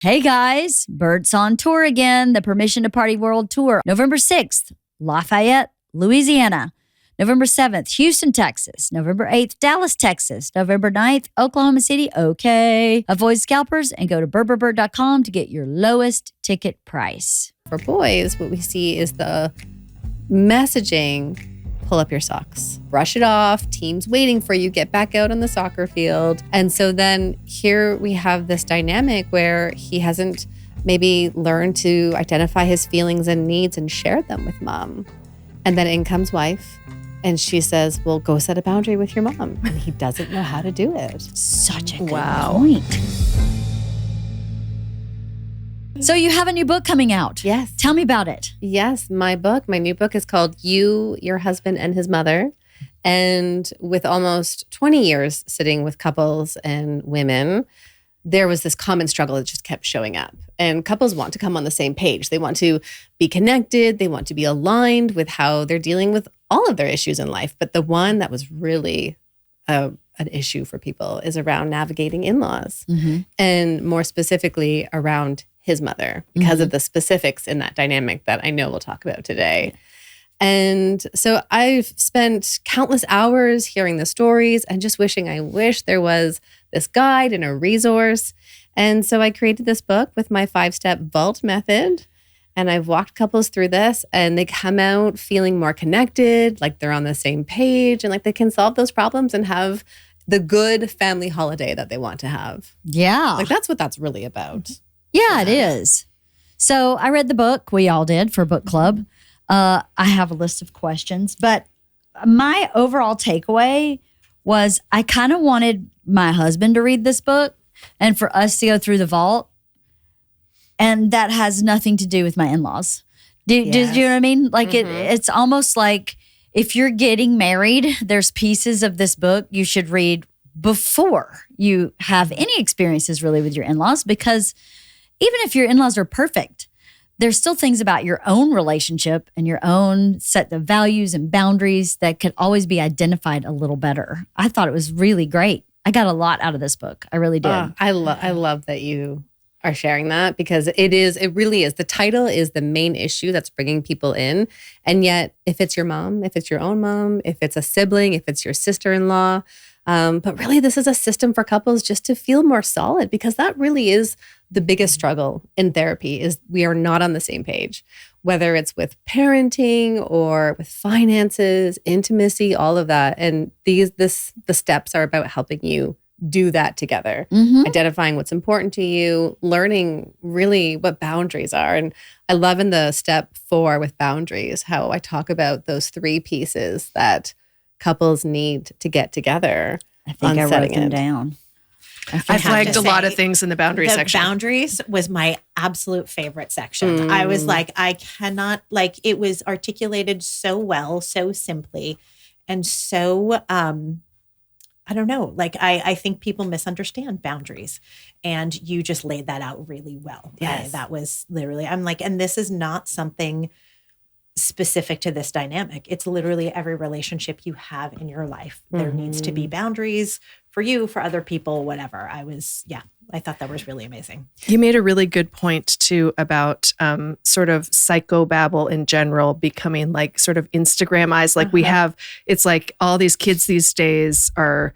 Hey guys, Bert's on tour again, the Permission to Party World Tour. November 6th, Lafayette, Louisiana. November 7th, Houston, Texas. November 8th, Dallas, Texas. November 9th, Oklahoma City. Okay. Avoid scalpers and go to berberbert.com to get your lowest ticket price. For boys, what we see is the messaging, pull up your socks, brush it off, team's waiting for you, get back out on the soccer field. And so then here we have this dynamic where he hasn't maybe learned to identify his feelings and needs and share them with mom. And then in comes wife. And she says, well, go set a boundary with your mom. And he doesn't know how to do it. Such a good point. So you have a new book coming out. Yes. Tell me about it. Yes, my new book is called You, Your Husband, and His Mother. And with almost 20 years sitting with couples and women, there was this common struggle that just kept showing up. And couples want to come on the same page. They want to be connected. They want to be aligned with how they're dealing with all of their issues in life. But the one that was really an issue for people is around navigating in-laws. And more specifically around his mother, because of the specifics in that dynamic that I know we'll talk about today. And so I've spent countless hours hearing the stories and just I wish there was this guide and a resource. And so I created this book with my 5-step vault method. And I've walked couples through this and they come out feeling more connected, like they're on the same page and like they can solve those problems and have the good family holiday that they want to have. Yeah. Like that's what that's really about. Yeah, it is. So I read the book. We all did for book club. I have a list of questions, but my overall takeaway was I kind of wanted my husband to read this book and for us to go through the vault. And that has nothing to do with my in-laws. Do you know what I mean? Like it's almost like if you're getting married, there's pieces of this book you should read before you have any experiences really with your in-laws, because even if your in-laws are perfect, there's still things about your own relationship and your own set of values and boundaries that could always be identified a little better. I thought it was really great. I got a lot out of this book. I really did. I love that you are sharing that, because it really is. The title is the main issue that's bringing people in. And yet if it's your mom, if it's your own mom, if it's a sibling, if it's your sister-in-law, but really this is a system for couples just to feel more solid, because that really is the biggest struggle in therapy is we are not on the same page, whether it's with parenting or with finances, intimacy, all of that. And the steps are about helping you do that together, identifying what's important to you, learning really what boundaries are. And I love in the step 4 with boundaries, how I talk about those 3 pieces that couples need to get together. I think I wrote them down. I flagged a lot of things in the boundaries section. Boundaries was my absolute favorite section. I was like, I cannot, like, it was articulated so well, so simply, and so, I don't know, like, I think people misunderstand boundaries, and you just laid that out really well. Yes. That was literally, I'm like, and this is not something specific to this dynamic. It's literally every relationship you have in your life. There needs to be boundaries for you, for other people, whatever. I thought that was really amazing. You made a really good point too about sort of psychobabble in general becoming like sort of Instagramized. Like we have, it's like all these kids these days are,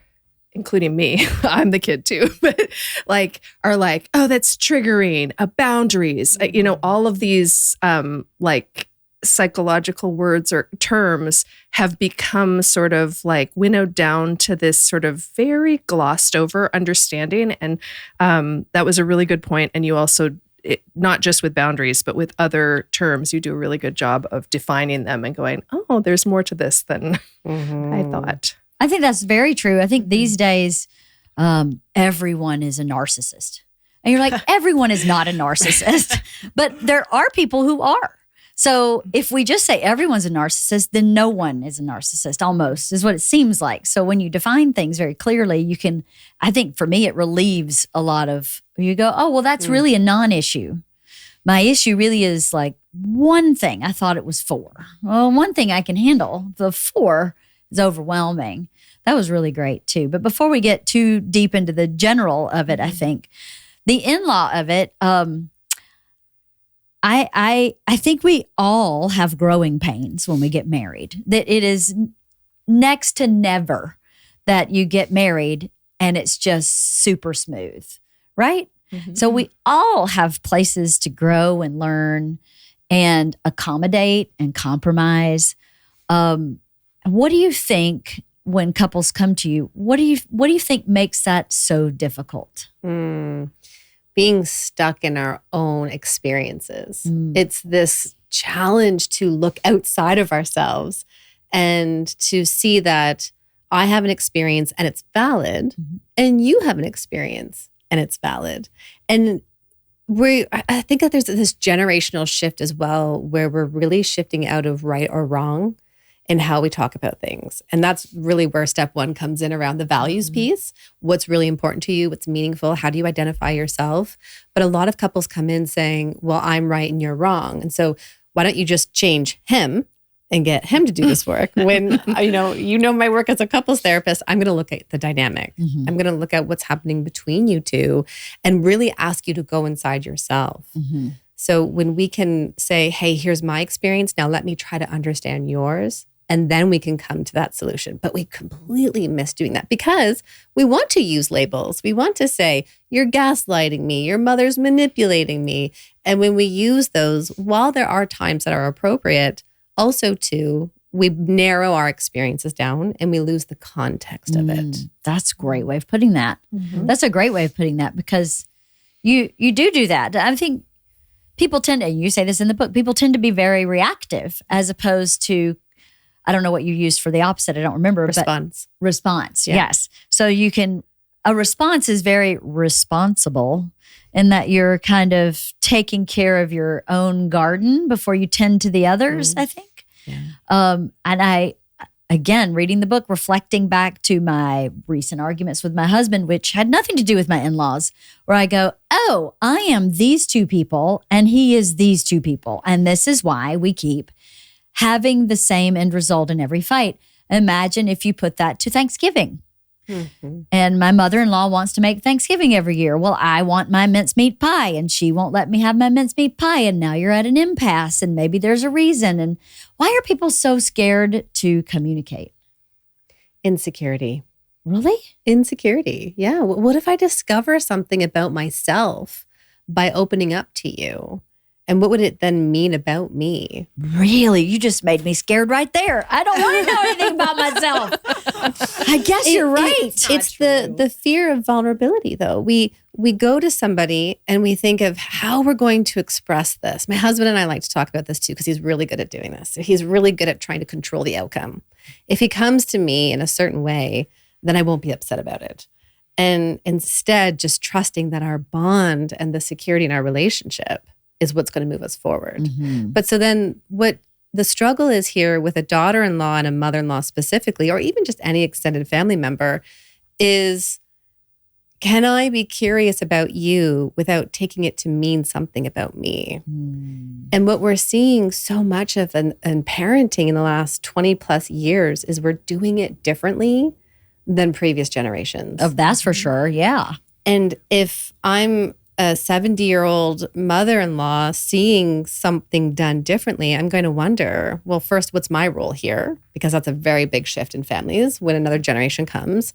including me, I'm the kid too, but like are like, oh, that's triggering, boundaries, all of these like psychological words or terms have become sort of like winnowed down to this sort of very glossed over understanding. And that was a really good point. And you also, not just with boundaries, but with other terms, you do a really good job of defining them and going, oh, there's more to this than I thought. I think that's very true. I think these days, everyone is a narcissist. And you're like, everyone is not a narcissist, but there are people who are. So if we just say everyone's a narcissist, then no one is a narcissist, almost, is what it seems like. So when you define things very clearly, you can, I think for me, it relieves a lot of, you go, oh, well, that's really a non-issue. My issue really is like one thing. I thought it was 4. Well, one thing I can handle. The 4 is overwhelming. That was really great too. But before we get too deep into the general of it, I think the in-law of it, I think we all have growing pains when we get married. That it is next to never that you get married and it's just super smooth, right? Mm-hmm. So we all have places to grow and learn and accommodate and compromise. What do you think when couples come to you? What do you think makes that so difficult? Being stuck in our own experiences. It's this challenge to look outside of ourselves and to see that I have an experience and it's valid, and you have an experience and it's valid. And I think that there's this generational shift as well, where we're really shifting out of right or wrong in how we talk about things. And that's really where step one comes in around the values piece. What's really important to you? What's meaningful? How do you identify yourself? But a lot of couples come in saying, well, I'm right and you're wrong. And so why don't you just change him and get him to do this work? When, you know my work as a couples therapist, I'm going to look at the dynamic. I'm going to look at what's happening between you two and really ask you to go inside yourself. So when we can say, hey, here's my experience. Now let me try to understand yours. And then we can come to that solution. But we completely miss doing that because we want to use labels. We want to say, you're gaslighting me, your mother's manipulating me. And when we use those, while there are times that are appropriate, also too, we narrow our experiences down and we lose the context of it. That's a great way of putting that. That's a great way of putting that because you do that. I think people tend to, and you say this in the book, people tend to be very reactive as opposed to, I don't know what you used for the opposite. I don't remember. Response. But response, yes. So a response is very responsible in that you're kind of taking care of your own garden before you tend to the others, I think. Yeah. And I, again, reading the book, reflecting back to my recent arguments with my husband, which had nothing to do with my in-laws, where I go, oh, I am these two people and he is these two people. And this is why we keep having the same end result in every fight. Imagine if you put that to Thanksgiving. And my mother-in-law wants to make Thanksgiving every year. Well, I want my mincemeat pie and she won't let me have my mincemeat pie. And now you're at an impasse and maybe there's a reason. And why are people so scared to communicate? Insecurity. Really? Insecurity. Yeah. What if I discover something about myself by opening up to you? And what would it then mean about me? Really? You just made me scared right there. I don't want to know anything about myself. I guess you're right. It's the fear of vulnerability, though. We go to somebody and we think of how we're going to express this. My husband and I like to talk about this too because he's really good at doing this. He's really good at trying to control the outcome. If he comes to me in a certain way, then I won't be upset about it. And instead, just trusting that our bond and the security in our relationship is what's going to move us forward. But so then what the struggle is here with a daughter-in-law and a mother-in-law specifically, or even just any extended family member, is can I be curious about you without taking it to mean something about me? And what we're seeing so much of in parenting in the last 20 plus years is we're doing it differently than previous generations. Oh, that's for sure. Yeah. And if I'm a 70-year-old mother-in-law seeing something done differently, I'm going to wonder, well, first, what's my role here? Because that's a very big shift in families when another generation comes.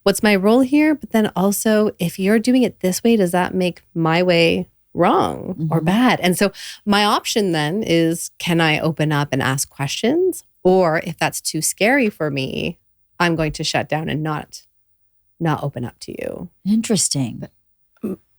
What's my role here? But then also, if you're doing it this way, does that make my way wrong or bad? And so my option then is, can I open up and ask questions? Or if that's too scary for me, I'm going to shut down and not open up to you. Interesting.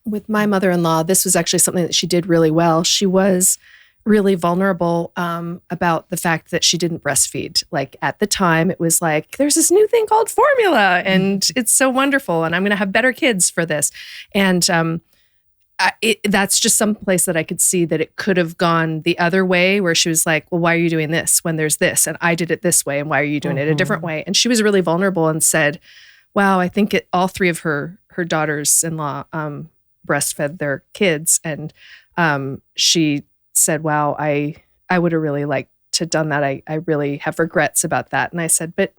With my mother-in-law, this was actually something that she did really well. She was really vulnerable about the fact that she didn't breastfeed. Like at the time, it was like, there's this new thing called formula and it's so wonderful and I'm going to have better kids for this. And that's just some place that I could see that it could have gone the other way where she was like, well, why are you doing this when there's this? And I did it this way. And why are you doing it a different way? And she was really vulnerable and said, wow, I think all three of her daughters-in-law breastfed their kids. And she said, wow, I would have really liked to have done that. I really have regrets about that. And I said, but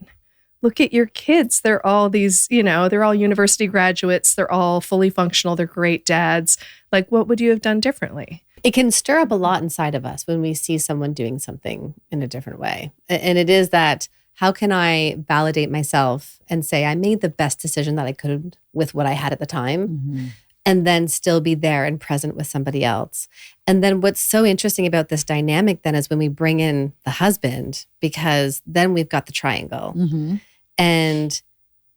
look at your kids. They're all these, they're all university graduates. They're all fully functional. They're great dads. Like, what would you have done differently? It can stir up a lot inside of us when we see someone doing something in a different way. And it is that, how can I validate myself and say I made the best decision that I could with what I had at the time, and then still be there and present with somebody else. And then what's so interesting about this dynamic then is when we bring in the husband, because then we've got the triangle. And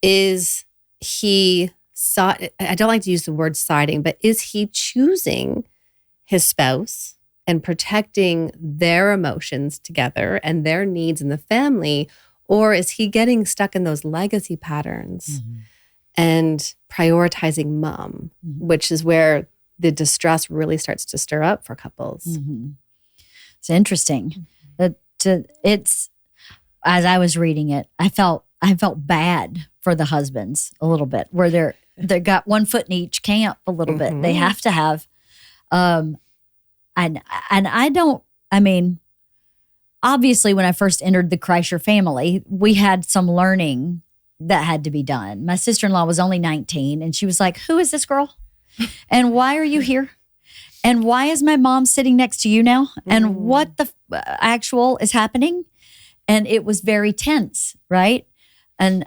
is he, I don't like to use the word siding, but is he choosing his spouse and protecting their emotions together and their needs in the family? Or is he getting stuck in those legacy patterns and prioritizing mom, which is where the distress really starts to stir up for couples? It's interesting. It's, as I was reading it, I felt bad for the husbands a little bit, where they got one foot in each camp a little bit. They have to have, and I don't, I mean, obviously when I first entered the Kreischer family, we had some learning that had to be done. My sister-in-law was only 19 and she was like, who is this girl? And why are you here? And why is my mom sitting next to you now? And what the actual is happening? And it was very tense, right? And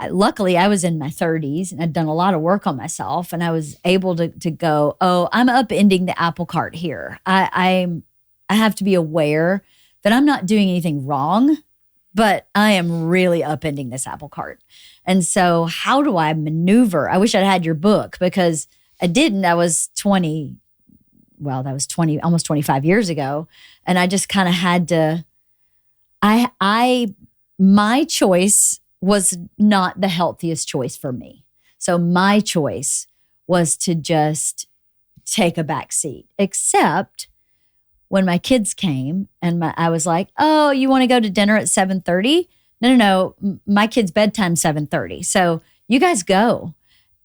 luckily, I was in my 30s and I'd done a lot of work on myself, and I was able to go, oh, I'm upending the apple cart here. I have to be aware that I'm not doing anything wrong, but I am really upending this apple cart. And so how do I maneuver? I wish I'd had your book, because I didn't. I was 20. Well, that was almost 25 years ago. And I just kind of had to, my choice was not the healthiest choice for me. So my choice was to just take a back seat, except when my kids came and I was like, oh, you want to go to dinner at 7:30? No. My kid's bedtime 7:30. So you guys go.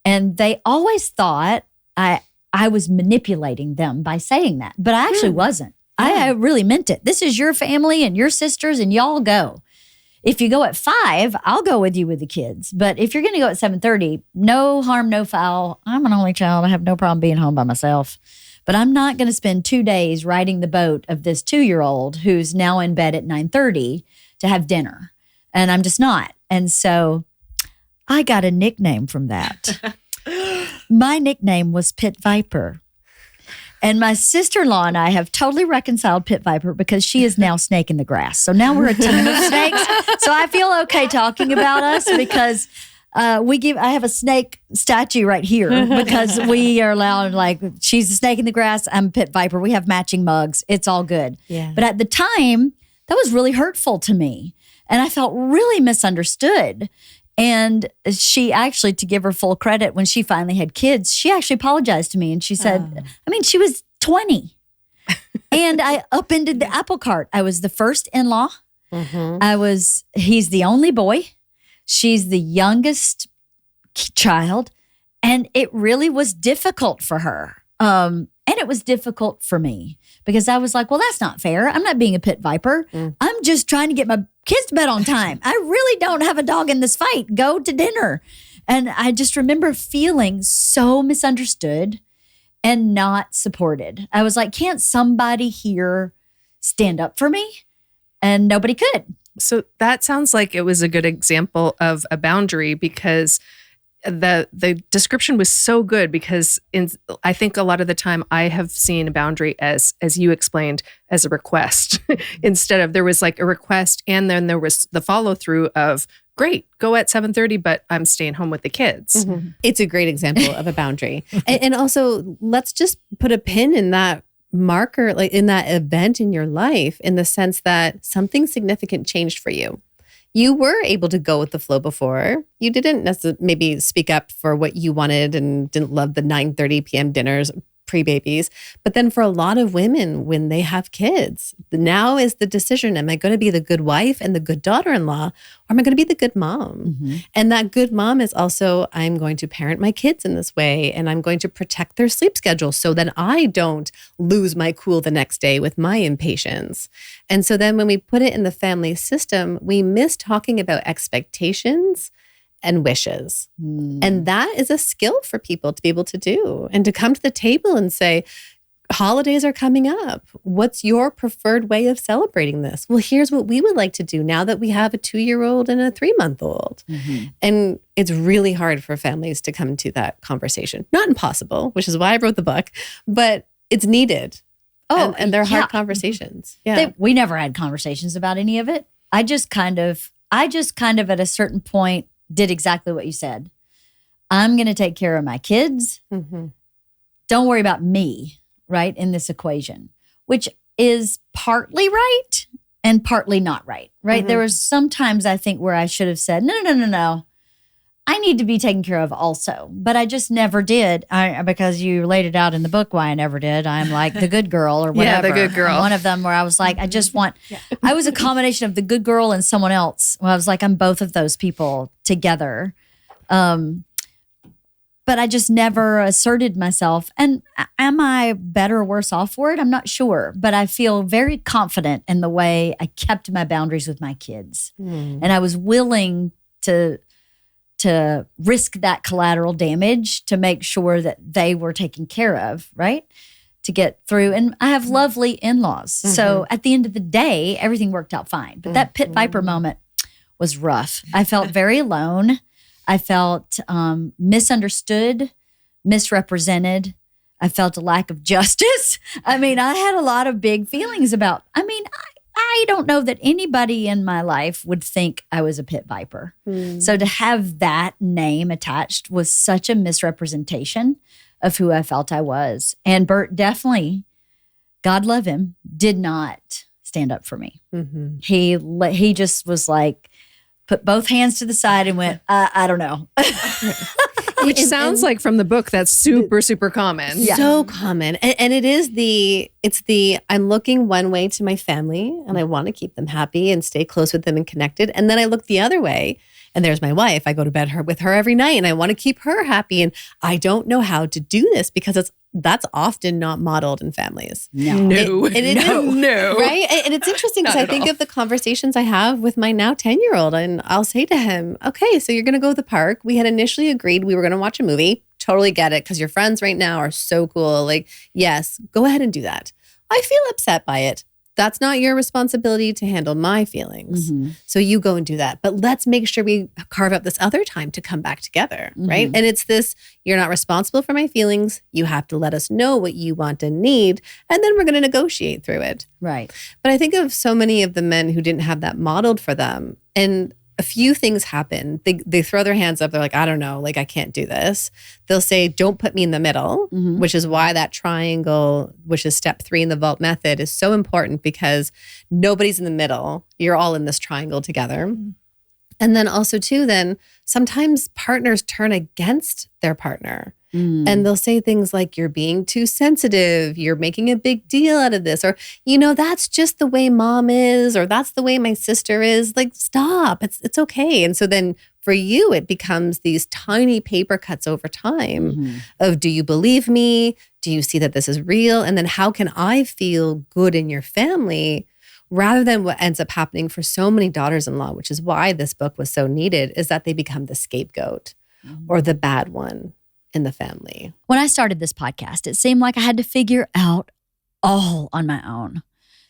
And they always thought I was manipulating them by saying that, but I actually wasn't. I really meant it. This is your family and your sisters, and y'all go. If you go at 5, I'll go with you with the kids. But if you're going to go at 7:30, no harm, no foul. I'm an only child. I have no problem being home by myself. But I'm not going to spend 2 days riding the boat of this 2-year-old who's now in bed at 9:30 to have dinner. And I'm just not. And so I got a nickname from that. My nickname was Pit Viper. And my sister-in-law and I have totally reconciled Pit Viper because she is now Snake in the Grass. So now we're a team of snakes. So I feel okay talking about us because I have a snake statue right here because we are allowed, like, she's a snake in the grass, I'm Pit Viper. We have matching mugs. It's all good. Yeah. But at the time, that was really hurtful to me. And I felt really misunderstood. And she actually, to give her full credit, when she finally had kids, she actually apologized to me. And she said, she was 20. And I upended the apple cart. I was the first in-law. He's the only boy. She's the youngest child. And it really was difficult for her. And it was difficult for me because I was like, well, that's not fair. I'm not being a Pit Viper. I'm just trying to get my kids to bed on time. I really don't have a dog in this fight. Go to dinner. And I just remember feeling so misunderstood and not supported. I was like, can't somebody here stand up for me? And nobody could. So that sounds like it was a good example of a boundary, because the description was so good, because I think a lot of the time I have seen a boundary as you explained, as a request instead of, there was like a request and then there was the follow through of, great, go at 7:30, but I'm staying home with the kids. It's a great example of a boundary. And also, let's just put a pin in that marker, like in that event in your life, in the sense that something significant changed for you. You were able to go with the flow before. You didn't necessarily maybe speak up for what you wanted and didn't love the 9:30 p.m. dinners pre-babies. But then for a lot of women, when they have kids, now is the decision, am I going to be the good wife and the good daughter-in-law, or am I going to be the good mom? And that good mom is also, I'm going to parent my kids in this way, and I'm going to protect their sleep schedule so that I don't lose my cool the next day with my impatience. And so then when we put it in the family system, we miss talking about expectations and wishes. And that is a skill for people to be able to do and to come to the table and say, holidays are coming up. What's your preferred way of celebrating this? Well, here's what we would like to do now that we have a 2-year-old and a 3-month-old. And it's really hard for families to come to that conversation. Not impossible, which is why I wrote the book, but it's needed. And they're hard conversations. We never had conversations about any of it. I just kind of at a certain point did exactly what you said. I'm going to take care of my kids. Don't worry about me, right, in this equation, which is partly right and partly not right, right? There was some times I think where I should have said, no. I need to be taken care of also, but I just never did. Because you laid it out in the book why I never did. I'm like the good girl or whatever. Yeah, the good girl. One of them where I was like, I just want, I was a combination of the good girl and someone else. Well, I was like, I'm both of those people together. But I just never asserted myself. And am I better or worse off for it? I'm not sure, but I feel very confident in the way I kept my boundaries with my kids. And I was willing to risk that collateral damage to make sure that they were taken care of, right? To get through. And I have lovely in-laws. So at the end of the day, everything worked out fine. But that pit viper moment was rough. I felt very alone. I felt misunderstood, misrepresented. I felt a lack of justice. I mean, I had a lot of big feelings about, I don't know that anybody in my life would think I was a pit viper. So to have that name attached was such a misrepresentation of who I felt I was. And Bert definitely, God love him, did not stand up for me. He just was like, put both hands to the side and went, I don't know. Which sounds like from the book, that's super, super common. So common. And it's the I'm looking one way to my family and I want to keep them happy and stay close with them and connected. And then I look the other way and there's my wife. I go to bed with her every night and I want to keep her happy. And I don't know how to do this because that's often not modeled in families. No. Right? And it's interesting because I think of the conversations I have with my now 10-year-old and I'll say to him, okay, so you're going to go to the park. We had initially agreed we were going to watch a movie. Totally get it because your friends right now are so cool. Like, yes, go ahead and do that. I feel upset by it. That's not your responsibility to handle my feelings. So you go and do that. But let's make sure we carve out this other time to come back together, right? And it's this, you're not responsible for my feelings. You have to let us know what you want and need. And then we're going to negotiate through it. Right. But I think of so many of the men who didn't have that modeled for them. And a few things happen. They throw their hands up. They're like, I don't know, like I can't do this. They'll say, don't put me in the middle, which is why that triangle, which is step 3 in the vault method, is so important because nobody's in the middle. You're all in this triangle together. And then also too, then sometimes partners turn against their partner. And they'll say things like, you're being too sensitive, you're making a big deal out of this, or, that's just the way mom is, or that's the way my sister is. Like, stop, it's okay. And so then for you, it becomes these tiny paper cuts over time of, do you believe me? Do you see that this is real? And then how can I feel good in your family? Rather than what ends up happening for so many daughters-in-law, which is why this book was so needed, is that they become the scapegoat or the bad one in the family. When I started this podcast, it seemed like I had to figure out all on my own.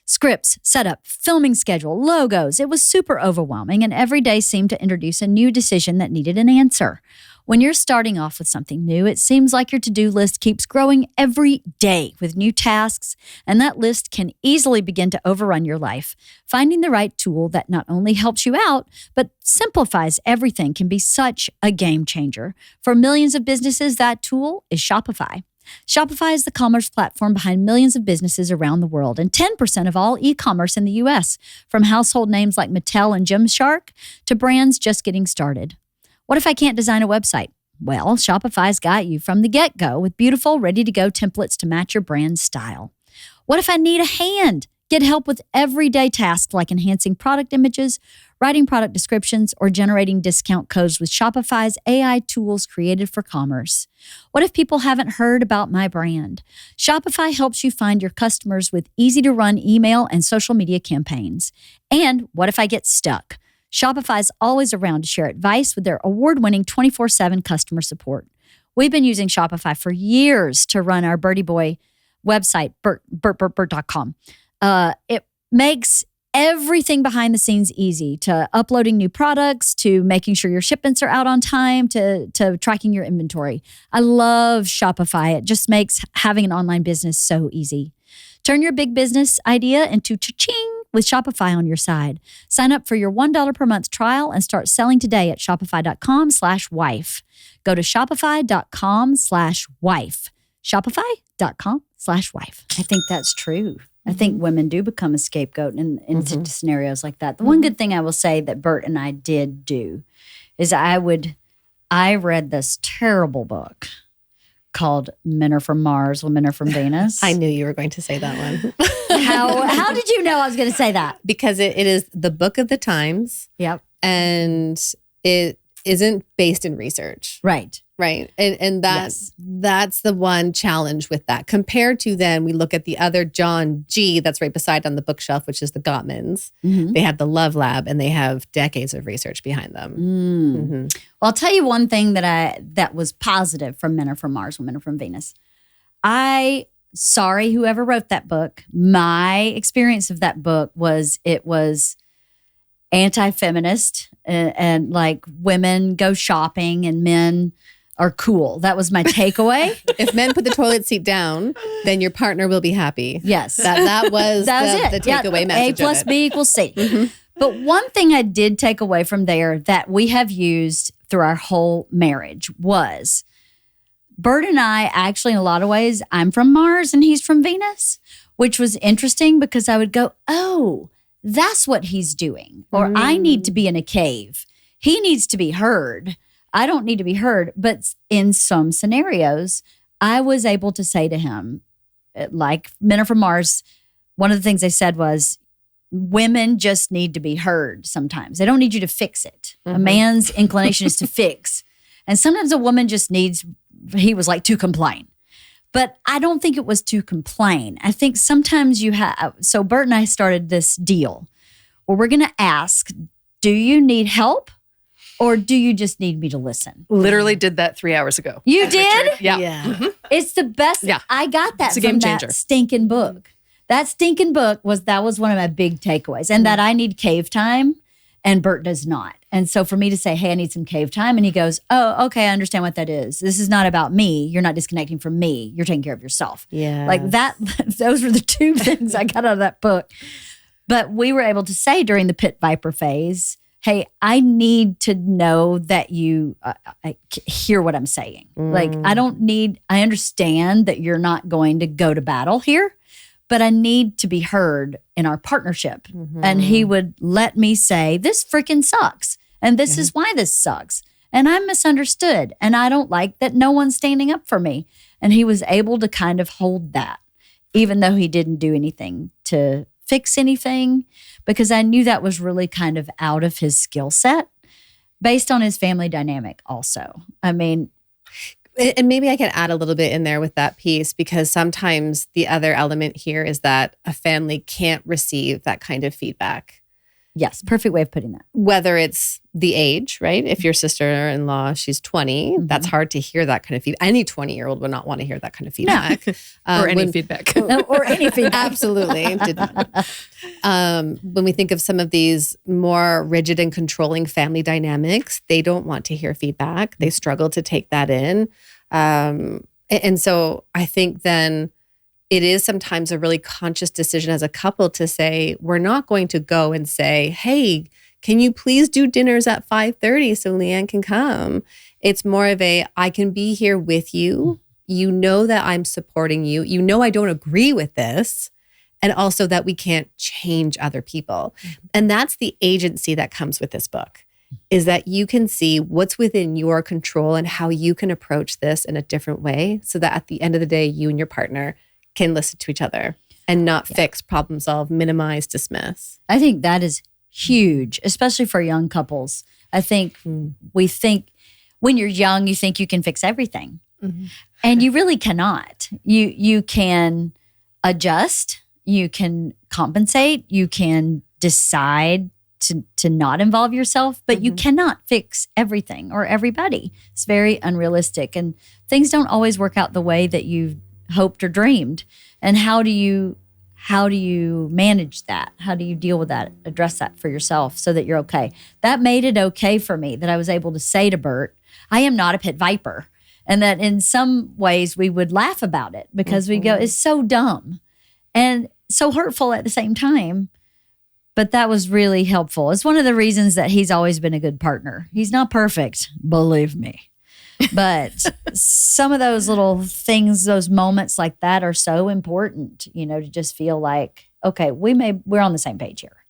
Scripts, setup, filming schedule, logos. It was super overwhelming, and every day seemed to introduce a new decision that needed an answer. When you're starting off with something new, it seems like your to-do list keeps growing every day with new tasks, and that list can easily begin to overrun your life. Finding the right tool that not only helps you out, but simplifies everything can be such a game changer. For millions of businesses, that tool is Shopify. Shopify is the commerce platform behind millions of businesses around the world and 10% of all e-commerce in the U.S., from household names like Mattel and Gymshark to brands just getting started. What if I can't design a website? Well, Shopify's got you from the get-go with beautiful, ready-to-go templates to match your brand style. What if I need a hand? Get help with everyday tasks like enhancing product images, writing product descriptions, or generating discount codes with Shopify's AI tools created for commerce. What if people haven't heard about my brand? Shopify helps you find your customers with easy-to-run email and social media campaigns. And what if I get stuck? Shopify's always around to share advice with their award-winning 24/7 customer support. We've been using Shopify for years to run our Birdie Boy website, burt.com. It makes everything behind the scenes easy, to uploading new products, to making sure your shipments are out on time, to tracking your inventory. I love Shopify. It just makes having an online business so easy. Turn your big business idea into cha-ching with Shopify on your side. Sign up for your $1 per month trial and start selling today at shopify.com/wife. Go to shopify.com/wife. Shopify.com/wife. I think that's true. I think women do become a scapegoat in scenarios like that. The one good thing I will say that Bert and I did do is I read this terrible book called Men Are From Mars, Women Are From Venus. I knew you were going to say that one. How did you know I was going to say that? Because it is the book of the times. Yep. And it isn't based in research. Right. Right. And that's the one challenge with that. Compared to then we look at the other John G that's right beside on the bookshelf, which is the Gottmans. Mm-hmm. They have the Love Lab and they have decades of research behind them. Mm-hmm. Well, I'll tell you one thing that was positive from Men Are From Mars, Women Are From Venus. Sorry, whoever wrote that book. My experience of that book was it was anti-feminist and like women go shopping and men are cool. That was my takeaway. If men put the toilet seat down, then your partner will be happy. Yes. That was the takeaway message. A plus B equals C. Mm-hmm. But one thing I did take away from there that we have used through our whole marriage was Bert and I actually, in a lot of ways, I'm from Mars and he's from Venus, which was interesting because I would go, oh, that's what he's doing. Or I need to be in a cave. He needs to be heard. I don't need to be heard. But in some scenarios, I was able to say to him, like Men Are From Mars, one of the things they said was, women just need to be heard sometimes. They don't need you to fix it. Mm-hmm. A man's inclination is to fix. And sometimes a woman just needs, he was like, to complain. But I don't think it was to complain. I think sometimes you have, so Bert and I started this deal where we're going to ask, do you need help? Or do you just need me to listen? Literally did that 3 hours ago. You did? Yeah. Mm-hmm. It's the best. Yeah. I got that from that stinking book. That stinking book was one of my big takeaways. And that I need cave time and Bert does not. And so for me to say, hey, I need some cave time. And he goes, oh, okay, I understand what that is. This is not about me. You're not disconnecting from me. You're taking care of yourself. Yeah. Like that, those were the two things I got out of that book. But we were able to say during the pit viper phase, hey, I need to know that you hear what I'm saying. Like, I understand that you're not going to go to battle here, but I need to be heard in our partnership. Mm-hmm. And he would let me say, this freaking sucks. And this is why this sucks. And I'm misunderstood. And I don't like that no one's standing up for me. And he was able to kind of hold that, even though he didn't do anything to fix anything, because I knew that was really kind of out of his skill set based on his family dynamic also. I mean, and maybe I can add a little bit in there with that piece, because sometimes the other element here is that a family can't receive that kind of feedback. Yes, perfect way of putting that. Whether it's the age, right? If your sister-in-law, she's 20, that's hard to hear that kind of feedback. Any 20-year-old would not want to hear that kind of feedback. Or any feedback. Or any feedback. Absolutely. When we think of some of these more rigid and controlling family dynamics, they don't want to hear feedback. They struggle to take that in. And so I think then it is sometimes a really conscious decision as a couple to say, we're not going to go and say, hey, can you please do dinners at 5:30 so Leanne can come? It's more of a, I can be here with you. You know that I'm supporting you. You know I don't agree with this. And also that we can't change other people. And that's the agency that comes with this book, is that you can see what's within your control and how you can approach this in a different way so that at the end of the day, you and your partner can listen to each other and not fix, problem solve, minimize, dismiss. I think that is huge, especially for young couples. I think we think when you're young, you think you can fix everything. And you really cannot. You can adjust, you can compensate, you can decide to not involve yourself, but you cannot fix everything or everybody. It's very unrealistic, and things don't always work out the way that you hoped or dreamed. And how do you manage that? How do you deal with that? Address that for yourself so that you're okay. That made it okay for me that I was able to say to Bert, I am not a pit viper. And that in some ways we would laugh about it because we go, it's so dumb and so hurtful at the same time. But that was really helpful. It's one of the reasons that he's always been a good partner. He's not perfect, believe me. But some of those little things, those moments like that are so important, to just feel like, okay, we're on the same page here.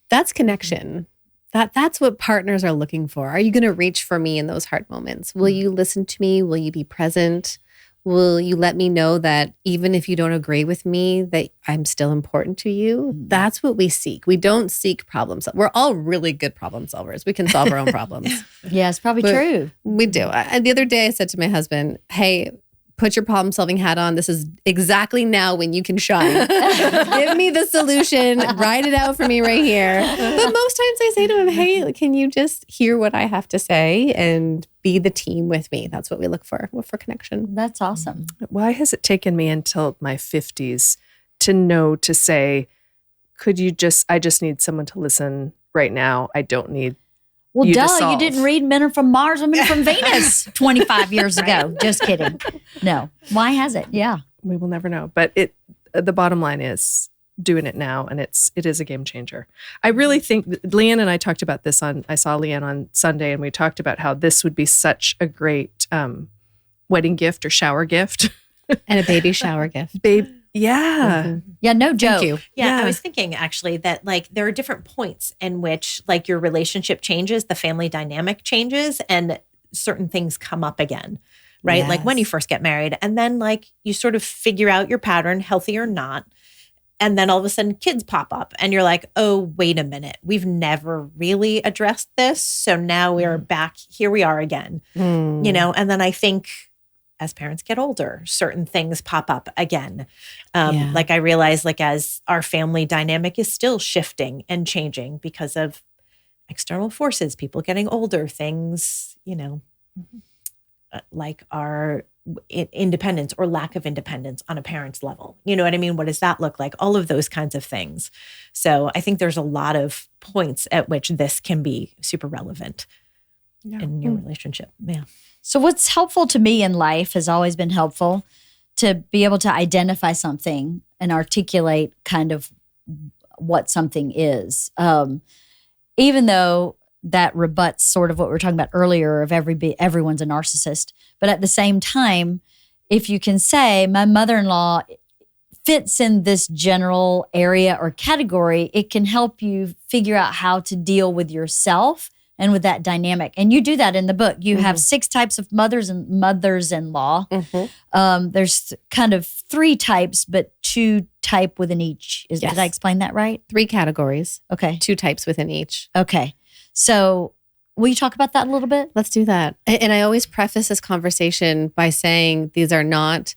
That's connection. That's what partners are looking for. Are you going to reach for me in those hard moments? Will you listen to me? Will you be present? Will you let me know that even if you don't agree with me, that I'm still important to you? That's what we seek. We don't seek problems. We're all really good problem solvers. We can solve our own problems. Yeah, it's probably true. We do. The other day I said to my husband, hey, put your problem solving hat on. This is exactly now when you can shine. Give me the solution. Write it out for me right here. But most times I say to him, hey, can you just hear what I have to say and be the team with me? That's what we look for connection. That's awesome. Why has it taken me until my 50s to say, I just need someone to listen right now. I don't need Well, you you didn't read Men Are From Mars, Women Are From Venus 25 years ago. Just kidding. No. Why has it? Yeah. We will never know. But the bottom line is doing it now, and it is a game changer. I really think Leanne and I talked about this I saw Leanne on Sunday, and we talked about how this would be such a great wedding gift or shower gift. And a baby shower gift. Yeah. Yeah, no joke. Thank you. Yeah, I was thinking actually that there are different points in which your relationship changes, the family dynamic changes, and certain things come up again, right? Yes. Like when you first get married, and then you sort of figure out your pattern, healthy or not. And then all of a sudden kids pop up and you're like, oh, wait a minute. We've never really addressed this. So now we're back. Here we are again, and then I think as parents get older, certain things pop up again. I realize as our family dynamic is still shifting and changing because of external forces, people getting older, things, like our independence or lack of independence on a parent's level. You know what I mean? What does that look like? All of those kinds of things. So I think there's a lot of points at which this can be super relevant in your relationship. Yeah. So what's helpful to me in life has always been helpful to be able to identify something and articulate kind of what something is. Even though that rebuts sort of what we were talking about earlier of everyone's a narcissist. But at the same time, if you can say, my mother-in-law fits in this general area or category, it can help you figure out how to deal with yourself and with that dynamic. And you do that in the book. You have 6 types of mothers-in-law. There's kind of 3 types, but 2 type within each. Did I explain that right? 3 categories. Okay. 2 types within each. Okay. So will you talk about that a little bit? Let's do that. And I always preface this conversation by saying these are not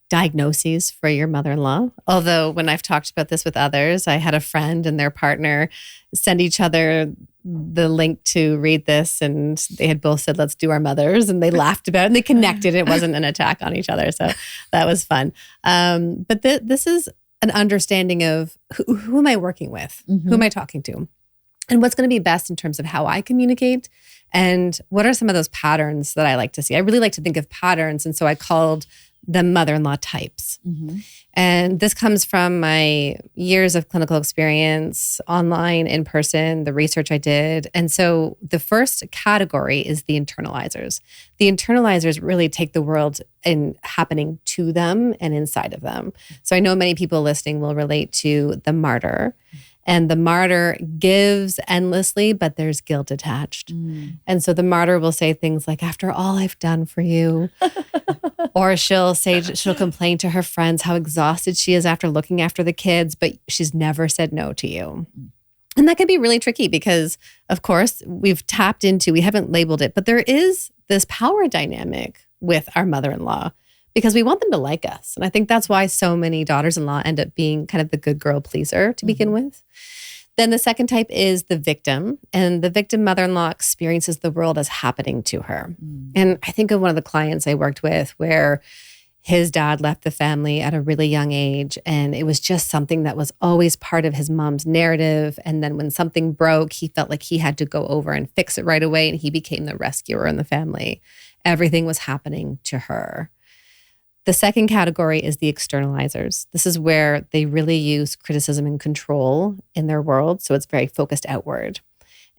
diagnoses for your mother-in-law. Although when I've talked about this with others, I had a friend and their partner send each other the link to read this, and they had both said, let's do our mothers, and they laughed about it and they connected. It wasn't an attack on each other. So that was fun. But this is an understanding of who am I working with? Who am I talking to? And what's going to be best in terms of how I communicate, and what are some of those patterns that I like to see? I really like to think of patterns. And so I called them mother-in-law types. And this comes from my years of clinical experience, online, in person, the research I did. And so the first category is the internalizers. The internalizers really take the world in happening to them and inside of them. So I know many people listening will relate to the martyr. And the martyr gives endlessly, but there's guilt attached. And so the martyr will say things like, after all I've done for you, or she'll complain to her friends how exhausted she is after looking after the kids, but she's never said no to you. And that can be really tricky because, of course, we haven't labeled it, but there is this power dynamic with our mother-in-law because we want them to like us. And I think that's why so many daughters-in-law end up being kind of the good girl pleaser to begin with. Then the second type is the victim. And the victim mother-in-law experiences the world as happening to her. And I think of one of the clients I worked with where his dad left the family at a really young age. And it was just something that was always part of his mom's narrative. And then when something broke, he felt like he had to go over and fix it right away. And he became the rescuer in the family. Everything was happening to her. The second category is the externalizers. This is where they really use criticism and control in their world. So it's very focused outward.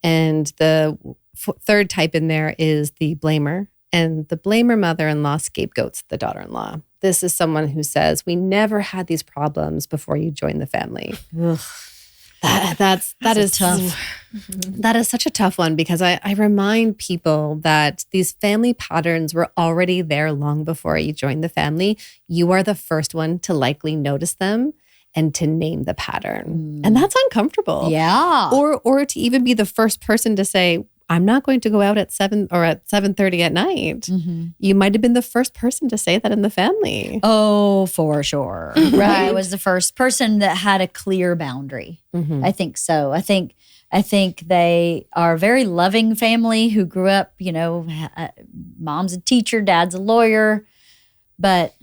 And the third type in there is the blamer. And the blamer mother-in-law scapegoats the daughter-in-law. This is someone who says, we never had these problems before you joined the family. That is tough. That is such a tough one because I remind people that these family patterns were already there long before you joined the family. You are the first one to likely notice them and to name the pattern. And that's uncomfortable. Yeah. Or to even be the first person to say, I'm not going to go out at 7 or at 7:30 at night. You might have been the first person to say that in the family. Oh, for sure. Right. I was the first person that had a clear boundary. I think so. I think they are a very loving family who grew up, mom's a teacher, dad's a lawyer, but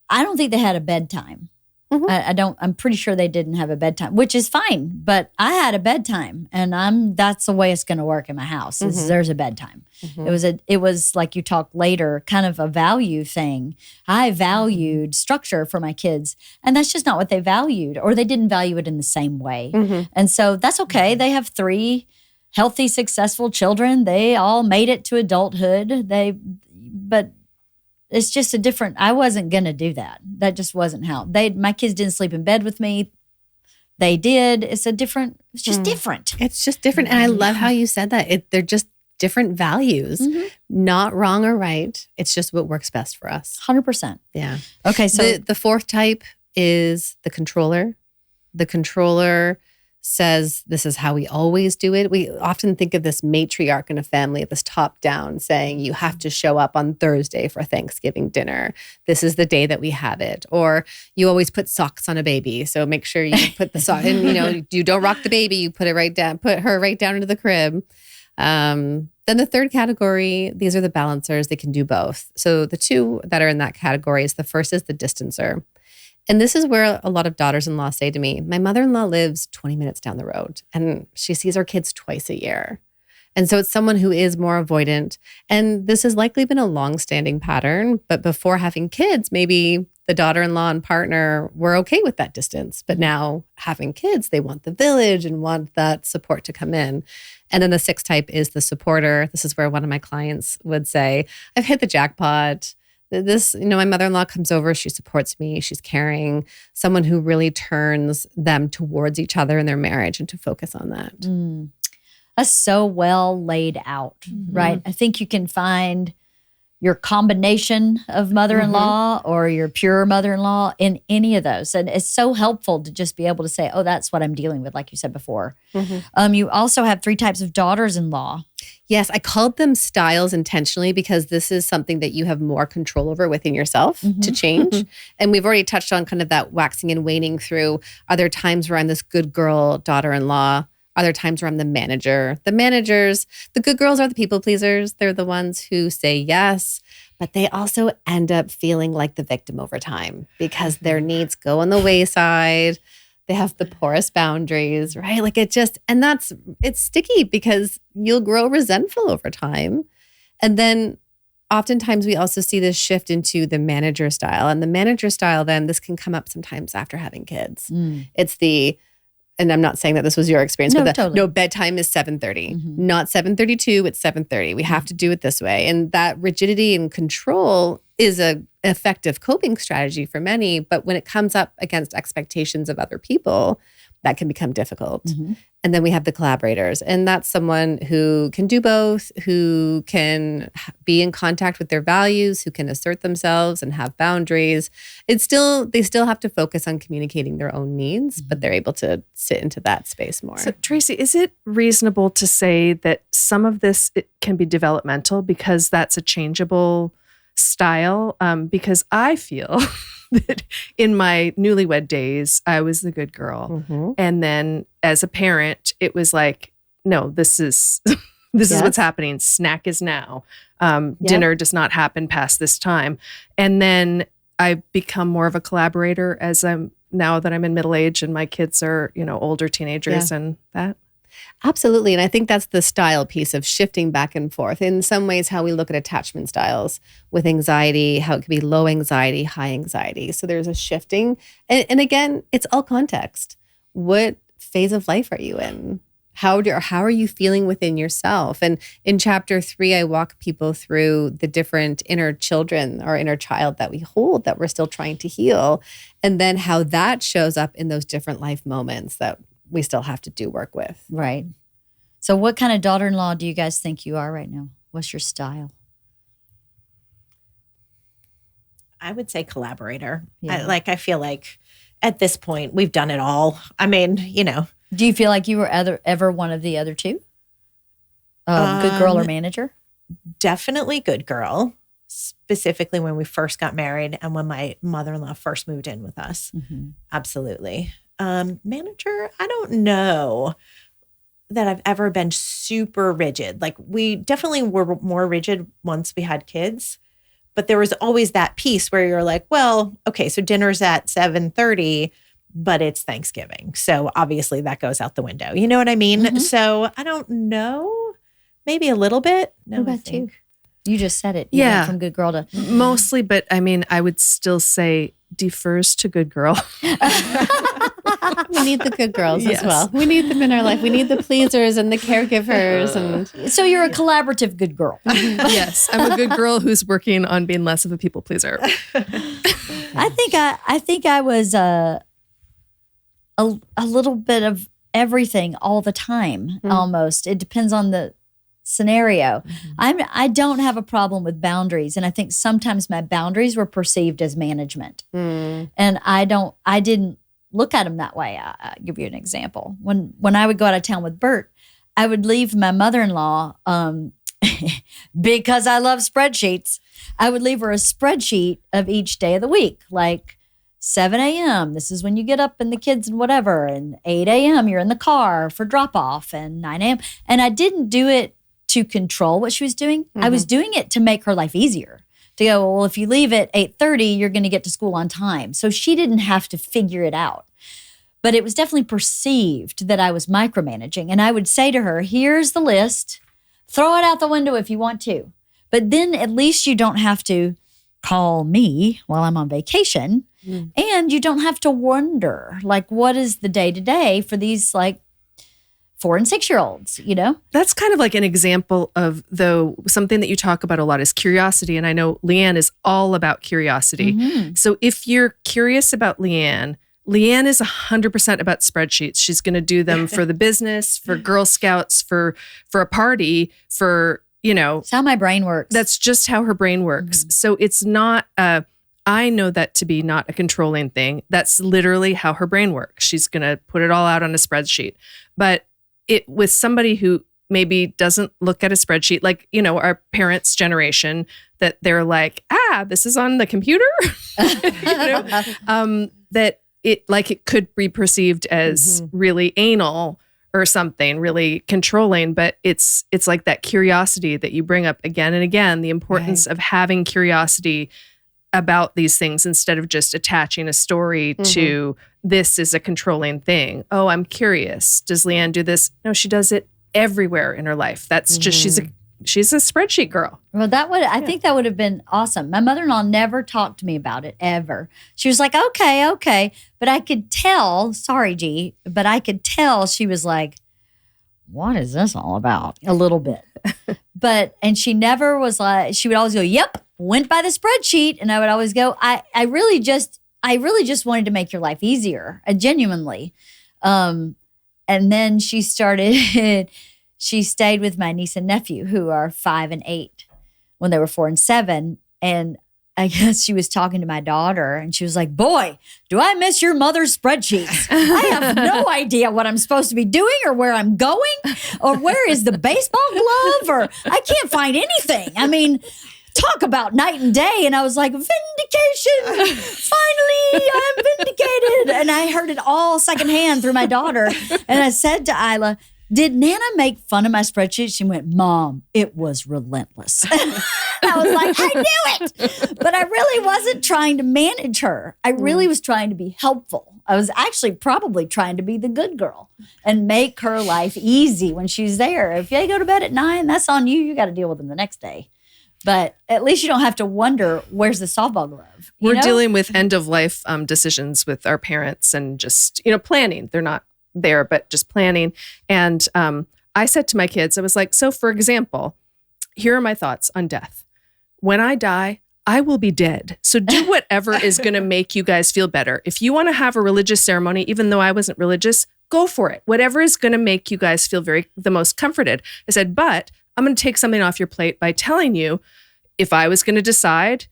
I don't think they had a bedtime. I'm pretty sure they didn't have a bedtime, which is fine, but I had a bedtime and that's the way it's going to work in my house is there's a bedtime. It was like you talked later, kind of a value thing. I valued structure for my kids and that's just not what they valued or they didn't value it in the same way. And so that's okay. They have 3 healthy, successful children. They all made it to adulthood. But it's just I wasn't going to do that. That just wasn't how. My kids didn't sleep in bed with me. They did. It's just different. It's just different. And I love how you said that. They're just different values, not wrong or right. It's just what works best for us. 100%. Yeah. Okay. So the fourth type is the controller. The controller says this is how we always do it. We often think of this matriarch in a family, this top down saying you have to show up on Thursday for Thanksgiving dinner. This is the day that we have it. Or you always put socks on a baby. So make sure you put the sock and you don't rock the baby, you put her right down into the crib. Then the third category, these are the balancers. They can do both. So the 2 that are in that category is the first is the distancer. And this is where a lot of daughters-in-law say to me, my mother-in-law lives 20 minutes down the road and she sees our kids twice a year. And so it's someone who is more avoidant. And this has likely been a long-standing pattern. But before having kids, maybe the daughter-in-law and partner were okay with that distance. But now having kids, they want the village and want that support to come in. And then the 6th type is the supporter. This is where one of my clients would say, I've hit the jackpot. My mother-in-law comes over, she supports me, she's caring, someone who really turns them towards each other in their marriage and to focus on that. That's so well laid out, right? I think you can find your combination of mother-in-law or your pure mother-in-law in any of those. And it's so helpful to just be able to say, oh, that's what I'm dealing with, like you said before. You also have 3 types of daughters-in-law. Yes, I called them styles intentionally because this is something that you have more control over within yourself to change. And we've already touched on kind of that waxing and waning through. Are there times where I'm this good girl daughter-in-law? Are there times where I'm the manager? The good girls are the people pleasers. They're the ones who say yes, but they also end up feeling like the victim over time because their needs go on the wayside. They have the porous boundaries, right? It's sticky because you'll grow resentful over time. And then oftentimes we also see this shift into the manager style. And the manager style, then this can come up sometimes after having kids. It's and I'm not saying that this was your experience, but totally. Bedtime is 7:30, not 7:32, it's 7:30. We have to do it this way. And that rigidity and control is a effective coping strategy for many. But when it comes up against expectations of other people, that can become difficult. And then we have the collaborators, and that's someone who can do both, who can be in contact with their values, who can assert themselves and have boundaries. They still have to focus on communicating their own needs, but they're able to sit into that space more. So Tracy, is it reasonable to say that some of this it can be developmental because that's a changeable style? Because I feel that in my newlywed days, I was the good girl. And then as a parent, it was like, no, this is this is what's happening. Snack is now. Dinner does not happen past this time. And then I've become more of a collaborator now that I'm in middle age and my kids are, older teenagers and that. Absolutely. And I think that's the style piece of shifting back and forth. In some ways, how we look at attachment styles with anxiety, how it could be low anxiety, high anxiety. So there's a shifting. And again, it's all context. What phase of life are you in? How are you feeling within yourself? And in chapter 3, I walk people through the different inner children or inner child that we hold that we're still trying to heal. And then how that shows up in those different life moments that we still have to do work with. Right. So what kind of daughter-in-law do you guys think you are right now? What's your style? I would say collaborator. Yeah. I feel like at this point, we've done it all. I mean, Do you feel like you were ever one of the other two? Good girl or manager? Definitely good girl, specifically when we first got married and when my mother-in-law first moved in with us. Absolutely. Manager, I don't know that I've ever been super rigid. Like we definitely were more rigid once we had kids, but there was always that piece where you're like, well, okay, so dinner's at 7:30, but it's Thanksgiving. So obviously that goes out the window. You know what I mean? So I don't know, maybe a little bit. No, What about you? You just said it. You Yeah. went from good girl to Mostly, but I mean, I would still say defers to good girl. We need the good girls as well. We need them in our life. We need the pleasers and the caregivers. And So you're a collaborative good girl. Yes, I'm a good girl who's working on being less of a people pleaser. I think I was a little bit of everything all the time. Almost. It depends on the scenario. I don't have a problem with boundaries, and I think sometimes my boundaries were perceived as management, and I didn't look at them that way. I'll give you an example. When I would go out of town with Bert, I would leave my mother-in-law because I love spreadsheets. I would leave her a spreadsheet of each day of the week, like 7 a.m., this is when you get up and the kids and whatever, and 8 a.m., you're in the car for drop-off, and 9 a.m. And I didn't do it to control what she was doing. I was doing it to make her life easier. To go, well, if you leave at 8:30, you're going to get to school on time. So she didn't have to figure it out. But it was definitely perceived that I was micromanaging. And I would say to her, here's the list. Throw it out the window if you want to. But then at least you don't have to call me while I'm on vacation. And you don't have to wonder, like, what is the day-to-day for these, like, 4 and 6-year-olds, That's kind of like an example of, though, something that you talk about a lot is curiosity. And I know Leanne is all about curiosity. So if you're curious about Leanne is 100% about spreadsheets. She's going to do them for the business, for Girl Scouts, for a party, for, It's how my brain works. That's just how her brain works. So it's not, I know that to be not a controlling thing. That's literally how her brain works. She's going to put it all out on a spreadsheet. But with somebody who maybe doesn't look at a spreadsheet, like, our parents' generation, that they're like, this is on the computer, that it could be perceived as really anal or something, really controlling. But it's like that curiosity that you bring up again and again, the importance of having curiosity about these things instead of just attaching a story to this is a controlling thing. Oh, I'm curious. Does Leanne do this? No, she does it everywhere in her life. That's just, she's a spreadsheet girl. Well, I think that would have been awesome. My mother-in-law never talked to me about it ever. She was like, okay. But I could tell, sorry, G, but I could tell she was like, what is this all about? A little bit. And she never was like, she would always go, yep, went by the spreadsheet. And I would always go, I really just wanted to make your life easier, genuinely. And then she stayed with my niece and nephew, who are 5 and 8, when they were 4 and 7. And I guess she was talking to my daughter and she was like, boy, do I miss your mother's spreadsheets. I have no idea what I'm supposed to be doing or where I'm going or where is the baseball glove, or I can't find anything. I mean, talk about night and day. And I was like, vindication. Finally, I'm vindicated. And I heard it all secondhand through my daughter. And I said to Isla, did Nana make fun of my spreadsheet? She went, Mom, it was relentless. I was like, I knew it. But I really wasn't trying to manage her. I really was trying to be helpful. I was actually probably trying to be the good girl and make her life easy when she's there. If they go to bed at 9, that's on you. You got to deal with them the next day. But at least you don't have to wonder, where's the softball glove? We're dealing with end of life decisions with our parents and just, planning. They're not there, but just planning. And I said to my kids, I was like, so for example, here are my thoughts on death. When I die, I will be dead. So do whatever is going to make you guys feel better. If you want to have a religious ceremony, even though I wasn't religious, go for it. Whatever is going to make you guys feel the most comforted. I said, but I'm going to take something off your plate by telling you, if I was going to decide,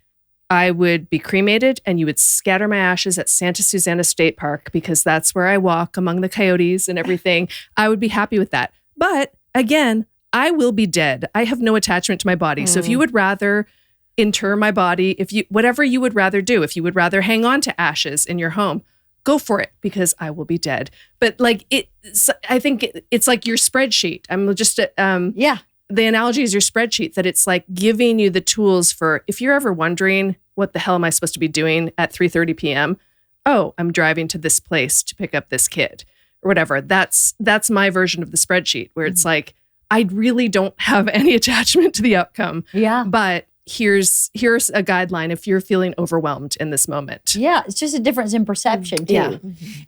I would be cremated and you would scatter my ashes at Santa Susana State Park because that's where I walk among the coyotes and everything. I would be happy with that. But again, I will be dead. I have no attachment to my body. So if you would rather inter my body, whatever you would rather do, if you would rather hang on to ashes in your home, go for it because I will be dead. But I think it's like your spreadsheet. I'm just, the analogy is your spreadsheet, that it's like giving you the tools for, if you're ever wondering, what the hell am I supposed to be doing at 3:30 p.m.? Oh, I'm driving to this place to pick up this kid or whatever. That's my version of the spreadsheet, where it's like, I really don't have any attachment to the outcome. Yeah. But here's a guideline if you're feeling overwhelmed in this moment. Yeah, it's just a difference in perception too. Yeah.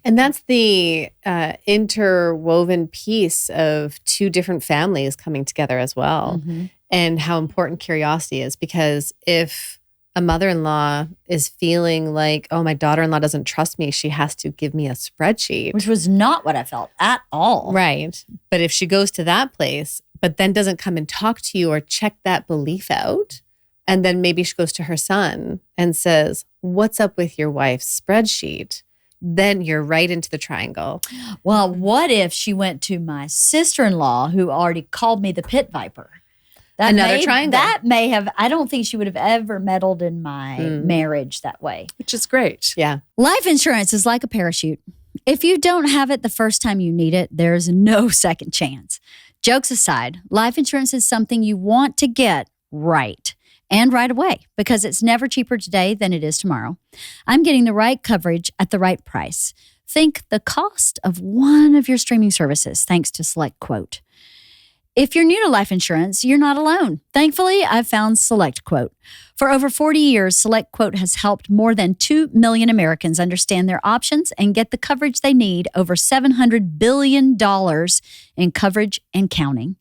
And that's the interwoven piece of two different families coming together as well. And how important curiosity is, because if a mother-in-law is feeling like, oh, my daughter-in-law doesn't trust me, she has to give me a spreadsheet. Which was not what I felt at all. Right. But if she goes to that place, but then doesn't come and talk to you or check that belief out, and then maybe she goes to her son and says, what's up with your wife's spreadsheet? Then you're right into the triangle. Well, what if she went to my sister-in-law, who already called me the pit viper? Another triangle. That may have, I don't think she would have ever meddled in my marriage that way. Which is great. Yeah. Life insurance is like a parachute. If you don't have it the first time you need it, there's no second chance. Jokes aside, life insurance is something you want to get right. And right away, because it's never cheaper today than it is tomorrow. I'm getting the right coverage at the right price. Think the cost of one of your streaming services, thanks to SelectQuote. If you're new to life insurance, you're not alone. Thankfully, I've found SelectQuote. For over 40 years, SelectQuote has helped more than 2 million Americans understand their options and get the coverage they need, over $700 billion in coverage and counting.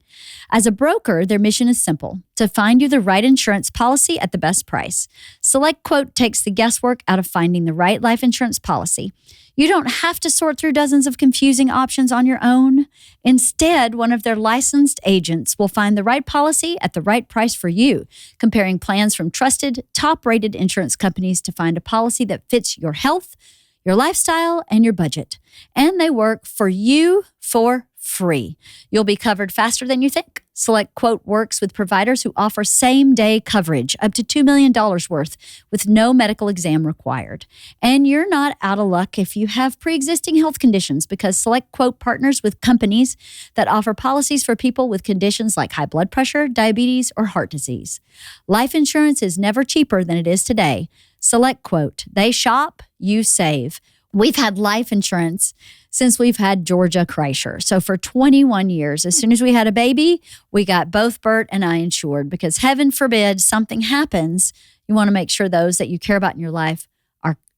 As a broker, their mission is simple: to find you the right insurance policy at the best price. SelectQuote takes the guesswork out of finding the right life insurance policy. You don't have to sort through dozens of confusing options on your own. Instead, one of their licensed agents will find the right policy at the right price for you, comparing plans from trusted, top-rated insurance companies to find a policy that fits your health, your lifestyle, and your budget. And they work for you for free. You'll be covered faster than you think. SelectQuote works with providers who offer same-day coverage, up to $2 million worth, with no medical exam required. And you're not out of luck if you have pre-existing health conditions, because SelectQuote partners with companies that offer policies for people with conditions like high blood pressure, diabetes, or heart disease. Life insurance is never cheaper than it is today. SelectQuote. They shop, you save. We've had life insurance since we've had Georgia Kreischer. So for 21 years, as soon as we had a baby, we got both Bert and I insured, because heaven forbid something happens. You want to make sure those that you care about in your life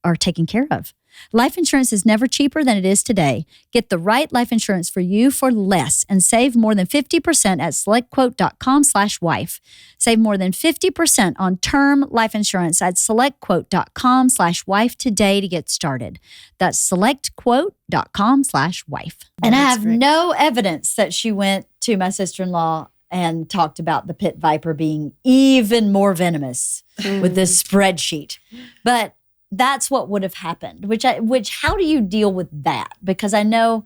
are taken care of. Life insurance is never cheaper than it is today. Get the right life insurance for you for less and save more than 50% at selectquote.com/wife. Save more than 50% on term life insurance at selectquote.com/wife today to get started. That's selectquote.com/wife. And I have no evidence that she went to my sister-in-law and talked about the pit viper being even more venomous with this spreadsheet. But that's what would have happened, which how do you deal with that? Because I know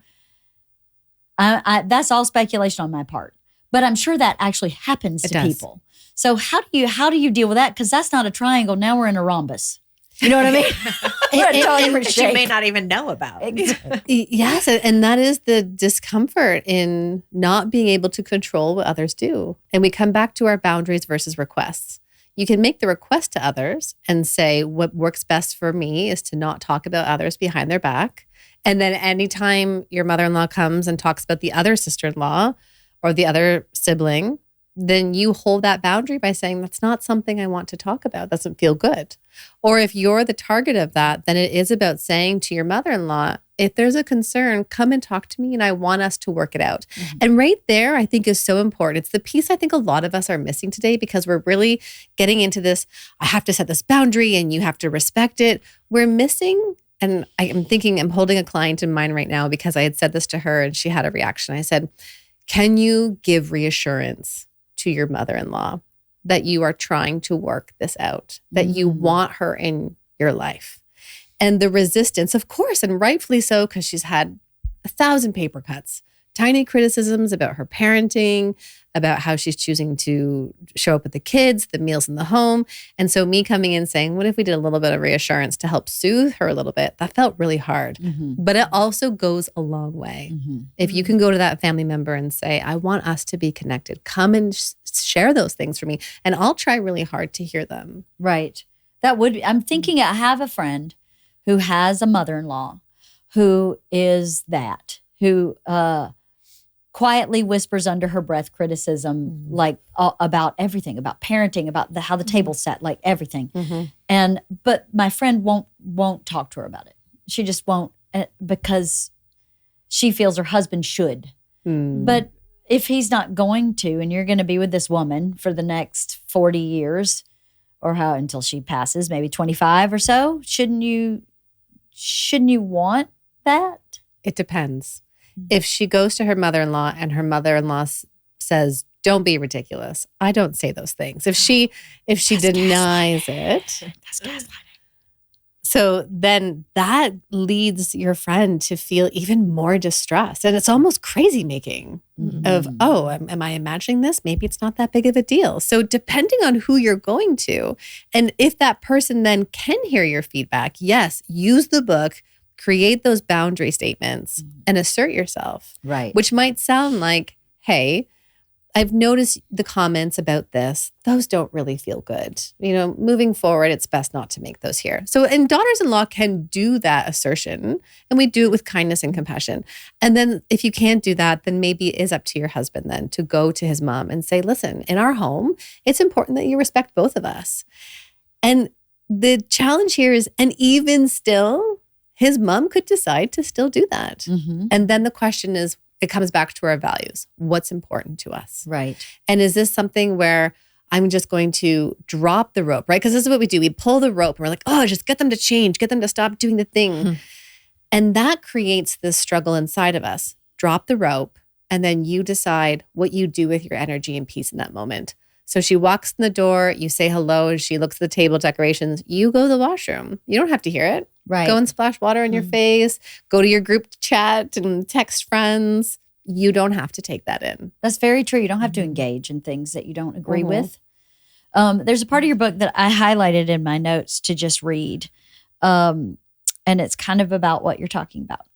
that's all speculation on my part, but I'm sure that actually happens to people. So how do you deal with that? Because that's not a triangle. Now we're in a rhombus. You know what I mean? That you may not even know about. Yes, and that is the discomfort in not being able to control what others do. And we come back to our boundaries versus requests. You can make the request to others and say, what works best for me is to not talk about others behind their back. And then anytime your mother-in-law comes and talks about the other sister-in-law or the other sibling, then you hold that boundary by saying, that's not something I want to talk about. Doesn't feel good. Or if you're the target of that, then it is about saying to your mother-in-law, if there's a concern, come and talk to me and I want us to work it out. Mm-hmm. And right there, I think is so important. It's the piece I think a lot of us are missing today because we're really getting into this, I have to set this boundary and you have to respect it. We're missing, and I'm holding a client in mind right now because I had said this to her and she had a reaction. I said, can you give reassurance to your mother-in-law that you are trying to work this out, that you want her in your life? And the resistance, of course, and rightfully so, because she's had 1,000 paper cuts, tiny criticisms about her parenting, about how she's choosing to show up with the kids, the meals in the home. And so me coming in saying, what if we did a little bit of reassurance to help soothe her a little bit? That felt really hard. Mm-hmm. But it also goes a long way. Mm-hmm. If you can go to that family member and say, I want us to be connected, come and share those things for me. And I'll try really hard to hear them. Right. That would be, I'm thinking I have a friend who has a mother-in-law who is that, who quietly whispers under her breath criticism, like about everything, about parenting, about how the table's set, like everything. Mm-hmm. But my friend won't talk to her about it. She just won't because she feels her husband should. But if he's not going to, and you're going to be with this woman for the next 40 years or until she passes, maybe 25 or so, shouldn't you want that? It depends. If she goes to her mother-in-law and her mother-in-law says, don't be ridiculous, I don't say those things. If she denies it, that's gaslighting. So then that leads your friend to feel even more distressed. And it's almost crazy making of, am I imagining this? Maybe it's not that big of a deal. So depending on who you're going to, and if that person then can hear your feedback, yes, use the book, create those boundary statements and assert yourself. Right. Which might sound like, hey, I've noticed the comments about this. Those don't really feel good. Moving forward, it's best not to make those here. So, and daughters-in-law can do that assertion, and we do it with kindness and compassion. And then if you can't do that, then maybe it is up to your husband then to go to his mom and say, listen, in our home, it's important that you respect both of us. And the challenge here is, and even still, his mom could decide to still do that. Mm-hmm. And then the question is, it comes back to our values. What's important to us? Right. And is this something where I'm just going to drop the rope, right? Because this is what we do. We pull the rope and we're like, oh, just get them to change, get them to stop doing the thing. Mm-hmm. And that creates this struggle inside of us. Drop the rope, and then you decide what you do with your energy and peace in that moment. So she walks in the door, you say hello, and she looks at the table decorations. You go to the washroom. You don't have to hear it. Right. Go and splash water in your face. Go to your group chat and text friends. You don't have to take that in. That's very true. You don't have to engage in things that you don't agree with. There's a part of your book that I highlighted in my notes to just read. And it's kind of about what you're talking about.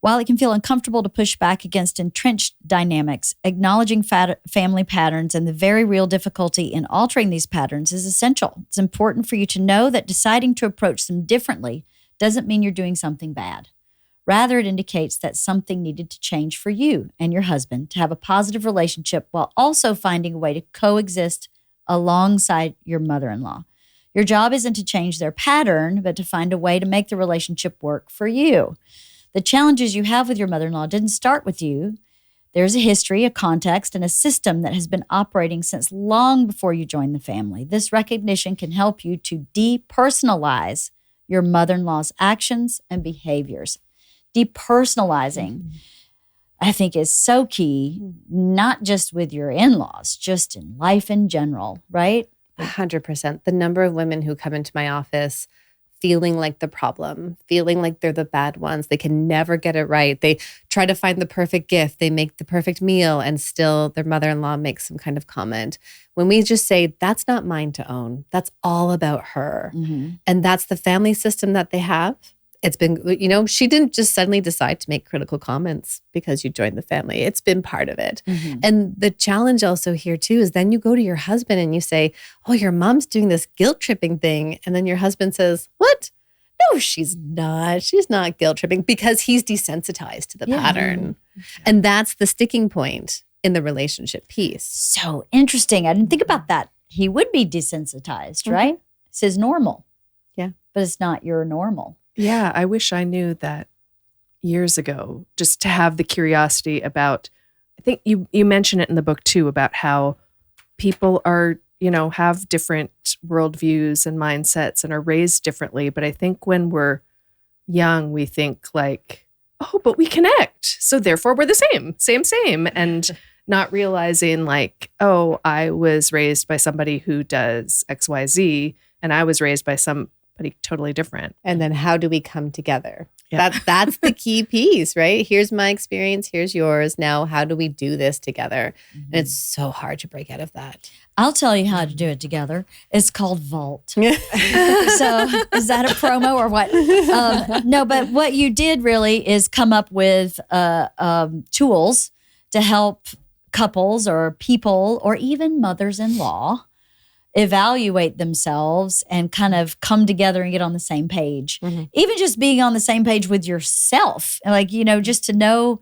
While it can feel uncomfortable to push back against entrenched dynamics, acknowledging family patterns and the very real difficulty in altering these patterns is essential. It's important for you to know that deciding to approach them differently doesn't mean you're doing something bad. Rather, it indicates that something needed to change for you and your husband to have a positive relationship while also finding a way to coexist alongside your mother-in-law. Your job isn't to change their pattern, but to find a way to make the relationship work for you. The challenges you have with your mother-in-law didn't start with you. There's a history, a context, and a system that has been operating since long before you joined the family. This recognition can help you to depersonalize your mother-in-law's actions and behaviors. Depersonalizing, I think, is so key, not just with your in-laws, just in life in general, right? 100%. The number of women who come into my office feeling like the problem, feeling like they're the bad ones. They can never get it right. They try to find the perfect gift. They make the perfect meal, and still their mother-in-law makes some kind of comment. When we just say, that's not mine to own. That's all about her. And that's the family system that they have. It's been, she didn't just suddenly decide to make critical comments because you joined the family. It's been part of it. And the challenge also here too is then you go to your husband and you say, oh, your mom's doing this guilt tripping thing. And then your husband says, what? No, she's not. She's not guilt tripping, because he's desensitized to the pattern. And that's the sticking point in the relationship piece. So interesting. I didn't think about that. He would be desensitized, right? It's his normal. Yeah. But it's not your normal. Yeah, I wish I knew that years ago, just to have the curiosity about, I think you mention it in the book too, about how people are, have different worldviews and mindsets and are raised differently. But I think when we're young, we think like, oh, but we connect. So therefore we're the same. And not realizing like, oh, I was raised by somebody who does X, Y, Z, and I was raised by somebody totally different. And then how do we come together? That's the key piece, right? Here's my experience. Here's yours. Now, how do we do this together? And it's so hard to break out of that. I'll tell you how to do it together. It's called Vault. So is that a promo or what? No, but what you did really is come up with tools to help couples or people or even mothers-in-law evaluate themselves and kind of come together and get on the same page. Even just being on the same page with yourself, like, just to know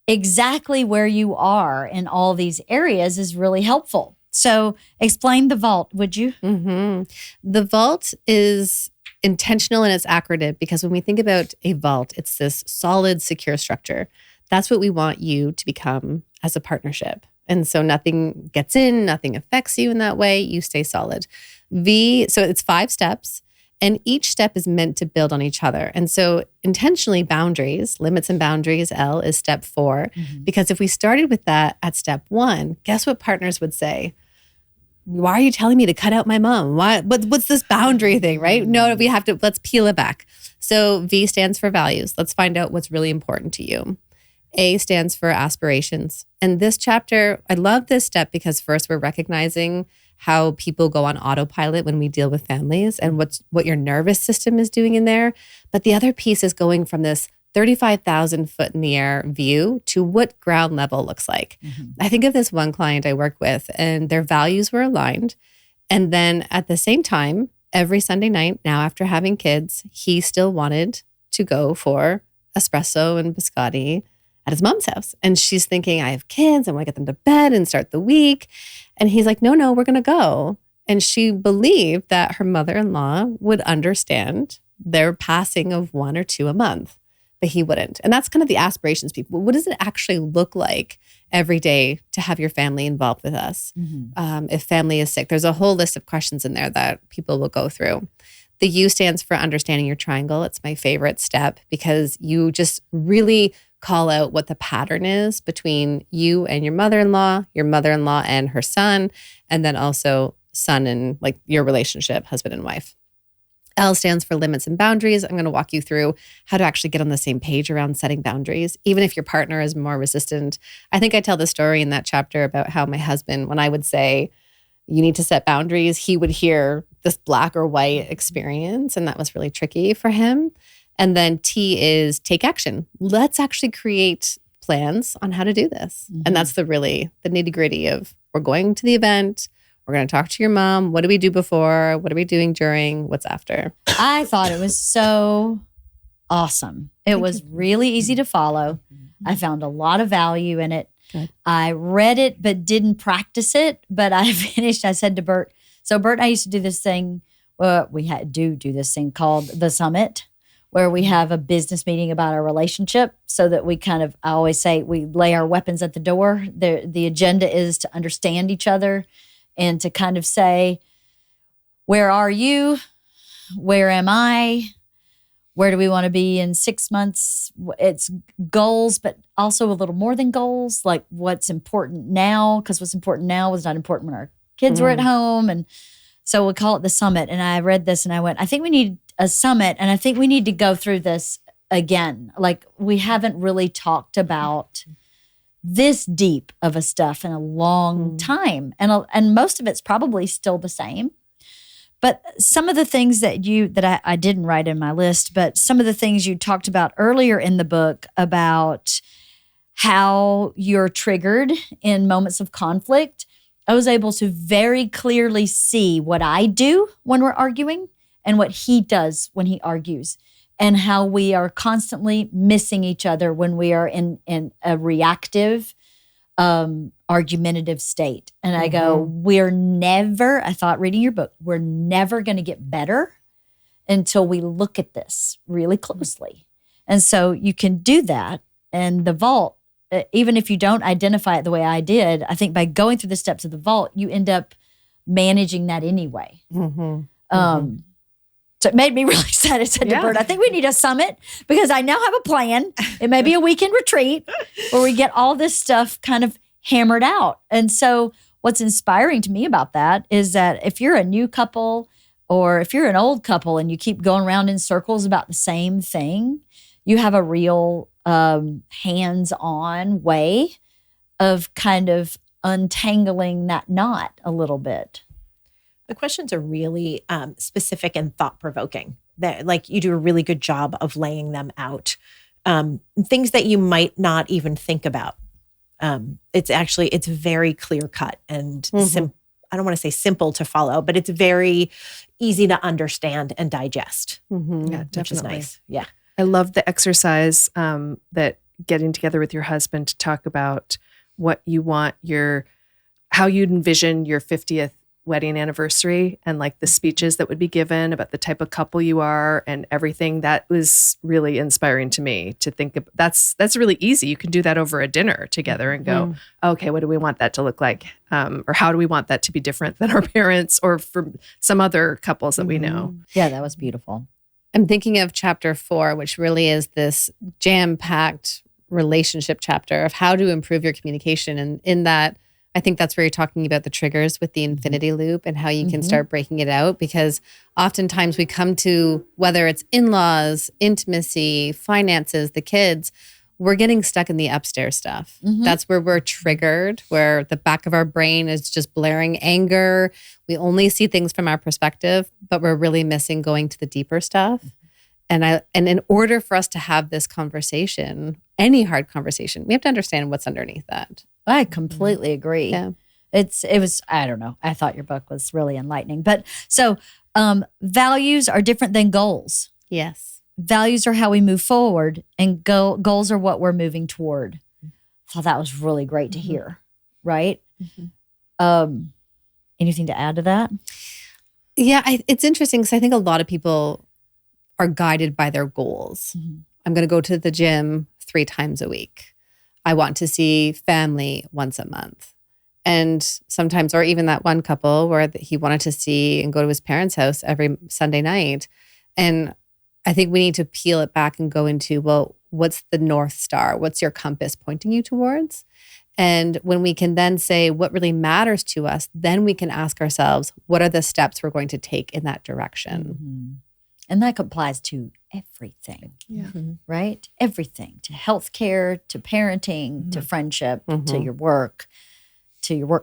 exactly where you are in all these areas is really helpful. So explain the vault, would you? The vault is intentional in its acronym, because when we think about a vault, it's this solid, secure structure. That's what we want you to become as a partnership. And so nothing gets in, nothing affects you in that way. You stay solid. So it's 5 steps, and each step is meant to build on each other. And so intentionally boundaries, limits and boundaries, L is step 4. Because if we started with that at step 1, guess what partners would say? Why are you telling me to cut out my mom? What's this boundary thing, right? No, let's peel it back. So V stands for values. Let's find out what's really important to you. A stands for aspirations. And this chapter, I love this step because first we're recognizing how people go on autopilot when we deal with families and what your nervous system is doing in there. But the other piece is going from this 35,000 foot in the air view to what ground level looks like. I think of this one client I work with, and their values were aligned. And then at the same time, every Sunday night, now after having kids, he still wanted to go for espresso and biscotti at his mom's house. And she's thinking, I have kids, I want to get them to bed and start the week. And he's like, no, we're going to go. And she believed that her mother-in-law would understand their passing of 1 or 2 a month, but he wouldn't. And that's kind of the aspirations people. What does it actually look like every day to have your family involved with us? If family is sick, there's a whole list of questions in there that people will go through. The U stands for understanding your triangle. It's my favorite step because you just really call out what the pattern is between you and your mother-in-law and her son, and then also son and like your relationship, husband and wife. L stands for limits and boundaries. I'm going to walk you through how to actually get on the same page around setting boundaries, even if your partner is more resistant. I think I tell the story in that chapter about how my husband, when I would say, you need to set boundaries, he would hear this black or white experience, and that was really tricky for him. And then T is take action. Let's actually create plans on how to do this. And that's the nitty gritty of we're going to the event. We're going to talk to your mom. What do we do before? What are we doing during? What's after? I thought it was so awesome. It was really easy to follow. I found a lot of value in it. Good. I read it, but didn't practice it. But I said to Bert, so Bert and I used to do this thing do this thing called the summit, where we have a business meeting about our relationship, so that we I always say, we lay our weapons at the door. The agenda is to understand each other and to kind of say, where are you? Where am I? Where do we want to be in 6 months? It's goals, but also a little more than goals, like what's important now, because what's important now was not important when our kids were at home. And so we call it the summit. And I read this and I went, I think we need a summit, and I think we need to go through this again. Like, we haven't really talked about this deep of a stuff in a long time. And most of it's probably still the same. But some of the things that I didn't write in my list, but some of the things you talked about earlier in the book about how you're triggered in moments of conflict, I was able to very clearly see what I do when we're arguing and what he does when he argues, and how we are constantly missing each other when we are in a reactive, argumentative state. And I go, I thought reading your book, we're never going to get better until we look at this really closely. And so you can do that. And the vault, even if you don't identify it the way I did, I think by going through the steps of the vault, you end up managing that anyway. So it made me really sad. I said to Bert, I think we need a summit, because I now have a plan. It may be a weekend retreat where we get all this stuff kind of hammered out. And so what's inspiring to me about that is that if you're a new couple, or if you're an old couple and you keep going around in circles about the same thing, you have a real hands-on way of kind of untangling that knot a little bit. The questions are really specific and thought-provoking. Like, you do a really good job of laying them out. Things that you might not even think about. It's very clear-cut and I don't want to say simple to follow, but it's very easy to understand and digest. Yeah, definitely. Which is nice. Yeah. I love the exercise that getting together with your husband to talk about what you want how you'd envision your 50th wedding anniversary, and like the speeches that would be given about the type of couple you are and everything. That was really inspiring to me to think of. That's really easy. You can do that over a dinner together and go, okay, what do we want that to look like? Or how do we want that to be different than our parents or from some other couples that we know? Yeah, that was beautiful. I'm thinking of chapter 4, which really is this jam-packed relationship chapter of how to improve your communication. And in that, I think that's where you're talking about the triggers with the infinity loop and how you can start breaking it out, because oftentimes we come to, whether it's in-laws, intimacy, finances, the kids, we're getting stuck in the upstairs stuff. That's where we're triggered, where the back of our brain is just blaring anger. We only see things from our perspective, but we're really missing going to the deeper stuff. And in order for us to have this conversation, any hard conversation, we have to understand what's underneath that. I completely agree. Yeah. It was, I don't know. I thought your book was really enlightening. But so values are different than goals. Yes. Values are how we move forward, and goals are what we're moving toward. I thought that was really great to hear. Right? Anything to add to that? Yeah, it's interesting because I think a lot of people are guided by their goals. I'm going to go to the gym 3 times a week. I want to see family once a month. And sometimes, or even that one couple where he wanted to see and go to his parents' house every Sunday night. And I think we need to peel it back and go into, well, what's the North Star? What's your compass pointing you towards? And when we can then say what really matters to us, then we can ask ourselves, what are the steps we're going to take in that direction? And that applies to everything, right? Everything, to healthcare, to parenting, to friendship, to your work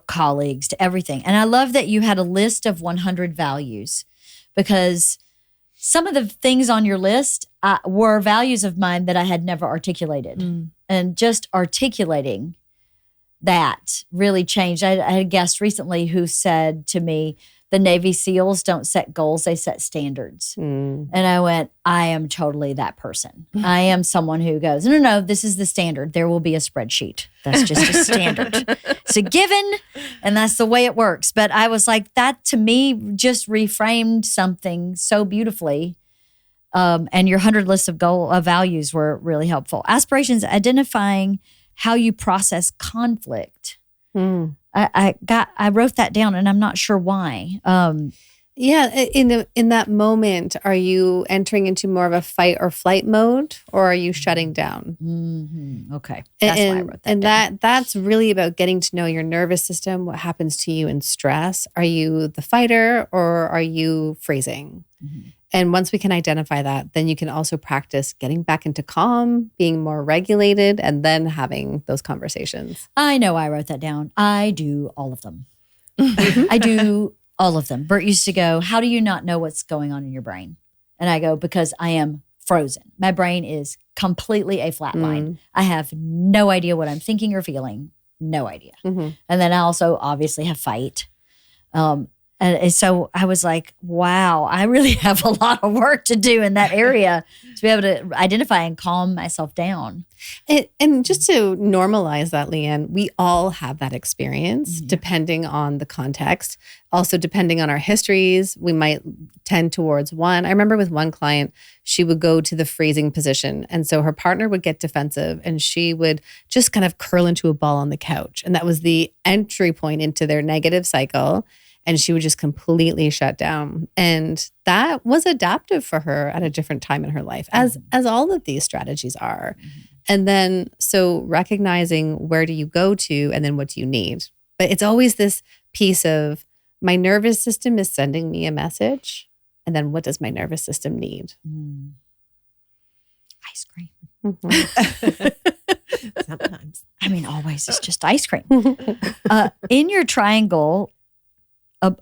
colleagues, to everything. And I love that you had a list of 100 values, because some of the things on your list were values of mine that I had never articulated. And just articulating that really changed. I had a guest recently who said to me, the Navy SEALs don't set goals, they set standards. And I went, I am totally that person. I am someone who goes, no, this is the standard. There will be a spreadsheet. That's just a standard. It's a given, and that's the way it works. But I was like, that to me just reframed something so beautifully. And your 100 lists of values were really helpful. Aspirations, identifying how you process conflict. I wrote that down, and I'm not sure why. In that moment, are you entering into more of a fight or flight mode, or are you shutting down? Okay, that's why I wrote that down. That's really about getting to know your nervous system, what happens to you in stress. Are you the fighter, or are you freezing? And once we can identify that, then you can also practice getting back into calm, being more regulated, and then having those conversations. I know I wrote that down. I do all of them. I do all of them. Bert used to go, how do you not know what's going on in your brain? And I go, because I am frozen. My brain is completely a flat line. I have no idea what I'm thinking or feeling. No idea. And then I also obviously have fight. And so I was like, wow, I really have a lot of work to do in that area to be able to identify and calm myself down. And just to normalize that, Leanne, we all have that experience depending on the context. Also, depending on our histories, we might tend towards one. I remember with one client, she would go to the freezing position. And so her partner would get defensive and she would just kind of curl into a ball on the couch. And that was the entry point into their negative cycle. And she would just completely shut down. And that was adaptive for her at a different time in her life, as all of these strategies are. And then, so recognizing where do you go to and then what do you need? But it's always this piece of my nervous system is sending me a message. And then what does my nervous system need? Ice cream. Sometimes. I mean, always it's just ice cream. In your triangle,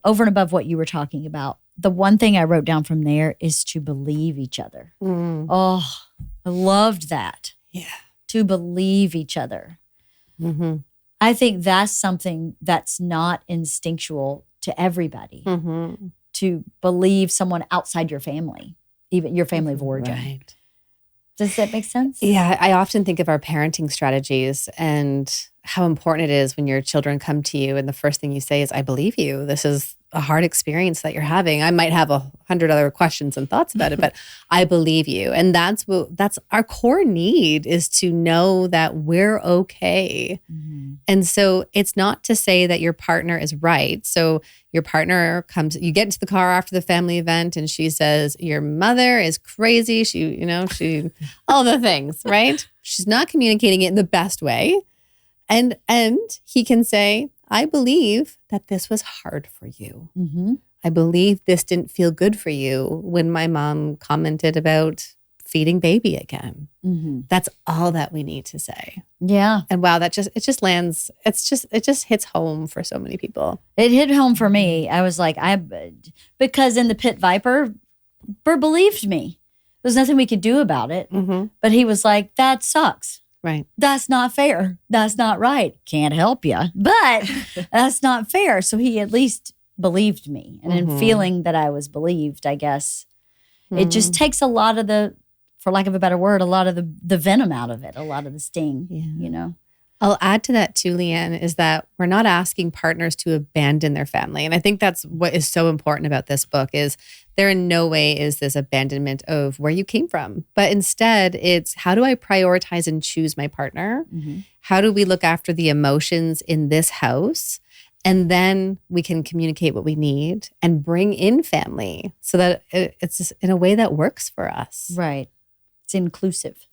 over and above what you were talking about, the one thing I wrote down from there is to believe each other. Oh, I loved that. Yeah. To believe each other. I think that's something that's not instinctual to everybody. To believe someone outside your family, even your family of origin. Right. Does that make sense? Yeah, I often think of our parenting strategies and how important it is when your children come to you and the first thing you say is, I believe you. This is a hard experience that you're having. I might have 100 other questions and thoughts about it, but I believe you. And that's our core need, is to know that we're okay. And so it's not to say that your partner is right. So your partner comes, you get into the car after the family event and she says, your mother is crazy. She, all the things, right? She's not communicating it in the best way. And he can say, I believe that this was hard for you. I believe this didn't feel good for you when my mom commented about feeding baby again. That's all that we need to say. Yeah. And wow, it just lands. It just hits home for so many people. It hit home for me. I was like, because in the Pit Viper, Bert believed me. There's nothing we could do about it. But he was like, that sucks. Right. That's not fair. That's not right. Can't help you, but that's not fair. So he at least believed me. And in feeling that I was believed, I guess, it just takes a lot of for lack of a better word, a lot of the venom out of it, a lot of the sting, I'll add to that too, Leanne, is that we're not asking partners to abandon their family. And I think that's what is so important about this book, is there in no way is this abandonment of where you came from, but instead it's, how do I prioritize and choose my partner? How do we look after the emotions in this house? And then we can communicate what we need and bring in family so that it's just in a way that works for us. Right. It's inclusive.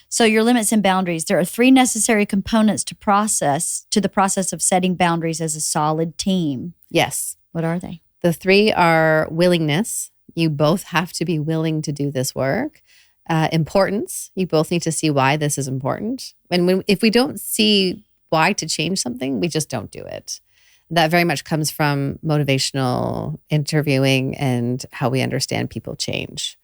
So your limits and boundaries, there are 3 necessary components to the process of setting boundaries as a solid team. Yes. What are they? The 3 are willingness. You both have to be willing to do this work. Importance. You both need to see why this is important. And if we don't see why to change something, we just don't do it. That very much comes from motivational interviewing and how we understand people change.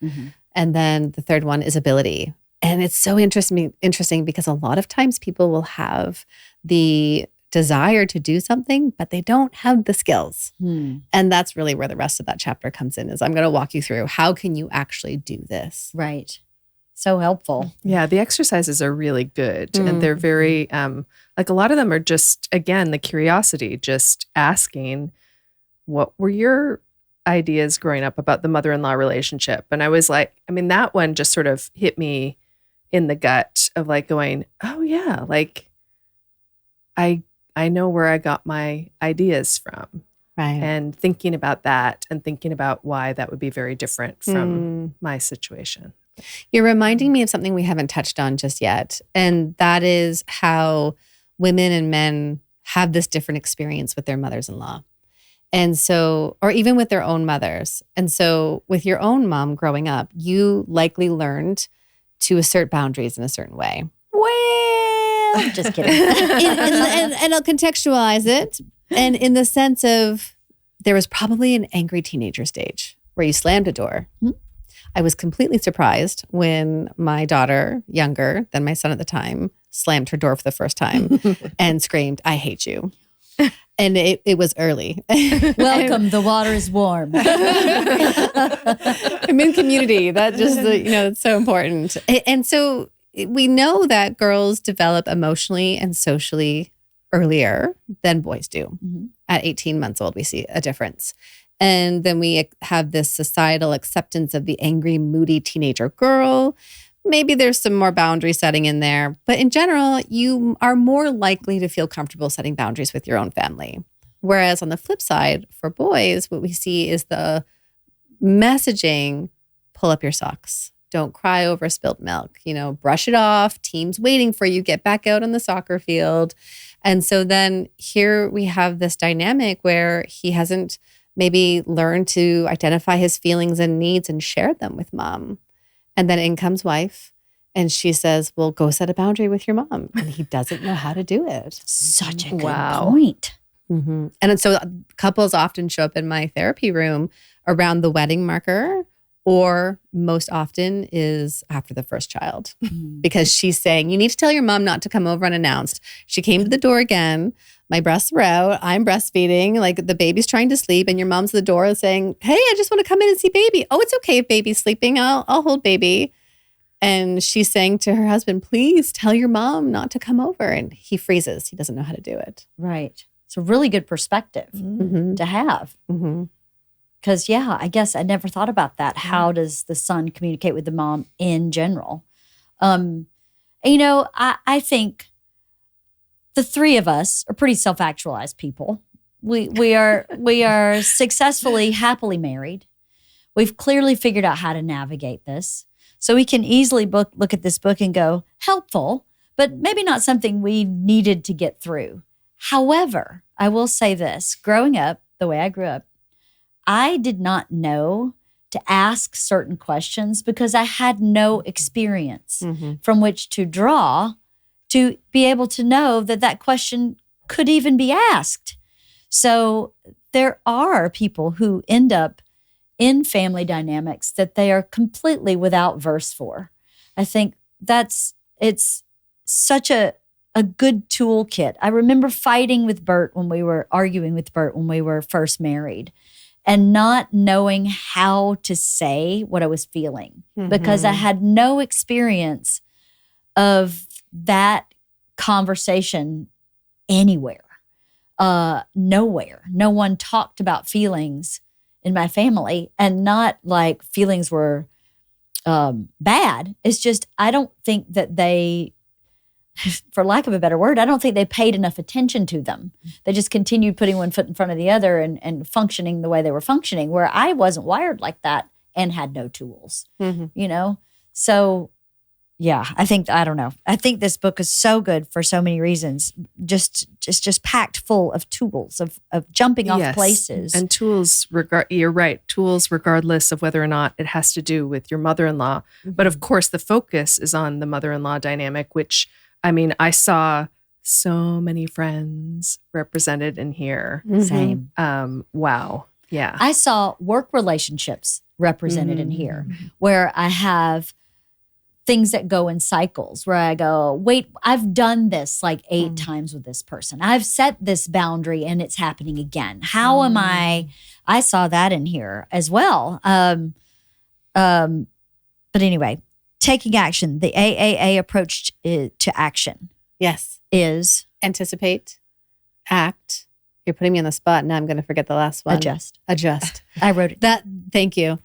And then the 3rd one is ability. And it's so interesting because a lot of times people will have the desire to do something, but they don't have the skills. Hmm. And that's really where the rest of that chapter comes in, is I'm going to walk you through how can you actually do this? Right. So helpful. Yeah, the exercises are really good. And they're very, like a lot of them are just, again, the curiosity, just asking, what were your ideas growing up about the mother-in-law relationship? And I was like, I mean, that one just sort of hit me in the gut of like going, oh yeah, like I know where I got my ideas from. Right. And thinking about that and thinking about why that would be very different from my situation. You're reminding me of something we haven't touched on just yet. And that is how women and men have this different experience with their mothers-in-law. And so, or even with their own mothers. And so with your own mom growing up, you likely learned to assert boundaries in a certain way. Well, just kidding. And I'll contextualize it. And in the sense of, there was probably an angry teenager stage where you slammed a door. I was completely surprised when my daughter, younger than my son at the time, slammed her door for the first time and screamed, "I hate you." And it was early. Welcome, the water is warm. I'm in community. That just, it's so important. And so we know that girls develop emotionally and socially earlier than boys do. At 18 months old, we see a difference. And then we have this societal acceptance of the angry, moody teenager girl. Maybe there's some more boundary setting in there. But in general, you are more likely to feel comfortable setting boundaries with your own family. Whereas on the flip side, for boys, what we see is the messaging, pull up your socks. Don't cry over spilt milk. Brush it off. Team's waiting for you. Get back out on the soccer field. And so then here we have this dynamic where he hasn't maybe learned to identify his feelings and needs and share them with mom. And then in comes wife, and she says, well, go set a boundary with your mom. And he doesn't know how to do it. Such a good point. And so couples often show up in my therapy room around the wedding marker, or most often is after the first child, because she's saying, you need to tell your mom not to come over unannounced. She came to the door again. My breasts were out. I'm breastfeeding. Like the baby's trying to sleep, and your mom's at the door saying, hey, I just want to come in and see baby. Oh, it's okay if baby's sleeping. I'll hold baby. And she's saying to her husband, please tell your mom not to come over. And he freezes. He doesn't know how to do it. Right. It's a really good perspective to have. Because, I guess I never thought about that. How does the son communicate with the mom in general? I think the three of us are pretty self-actualized people. We are successfully, happily married. We've clearly figured out how to navigate this. So we can easily look at this book and go, helpful, but maybe not something we needed to get through. However, I will say this, growing up the way I grew up, I did not know to ask certain questions because I had no experience from which to draw to be able to know that question could even be asked. So there are people who end up in family dynamics that they are completely without verse for. I think it's such a good toolkit. I remember arguing with Bert when we were first married, and not knowing how to say what I was feeling because I had no experience of that conversation anywhere, nowhere. No one talked about feelings in my family, and not like feelings were bad. It's just, I don't think that they, for lack of a better word, I don't think they paid enough attention to them. They just continued putting one foot in front of the other and functioning the way they were functioning, where I wasn't wired like that and had no tools, So I don't know. I think this book is so good for so many reasons. Just packed full of tools of jumping off places. And tools, you're right, tools regardless of whether or not it has to do with your mother-in-law. But of course, the focus is on the mother-in-law dynamic, which, I mean, I saw so many friends represented in here. Same. Wow. Yeah. I saw work relationships represented in here, where I have things that go in cycles where I go, wait, I've done this like 8 times with this person. I've set this boundary and it's happening again. How am I saw that in here as well. But anyway, taking action, the AAA approach to action Yes. is Anticipate, act. You're putting me on the spot. Now I'm going to forget the last one. adjust. Adjust. I wrote it. Thank you.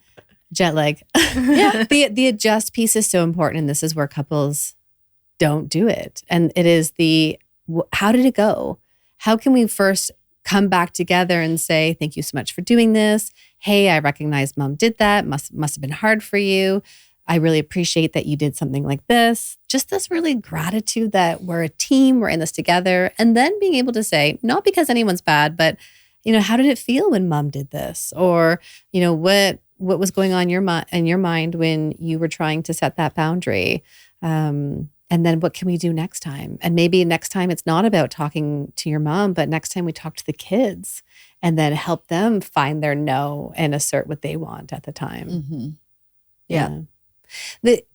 Jet lag. Yeah. The adjust piece is so important. And this is where couples don't do it. And it is how did it go? How can we first come back together and say, thank you so much for doing this. Hey, I recognize mom did that. Must have been hard for you. I really appreciate that you did something like this. Just this really gratitude that we're a team, we're in this together. And then being able to say, not because anyone's bad, but, how did it feel when mom did this? Or, what was going on in your mind when you were trying to set that boundary? And then what can we do next time? And maybe next time it's not about talking to your mom, but next time we talk to the kids and then help them find their no and assert what they want at the time. Mm-hmm. Yeah.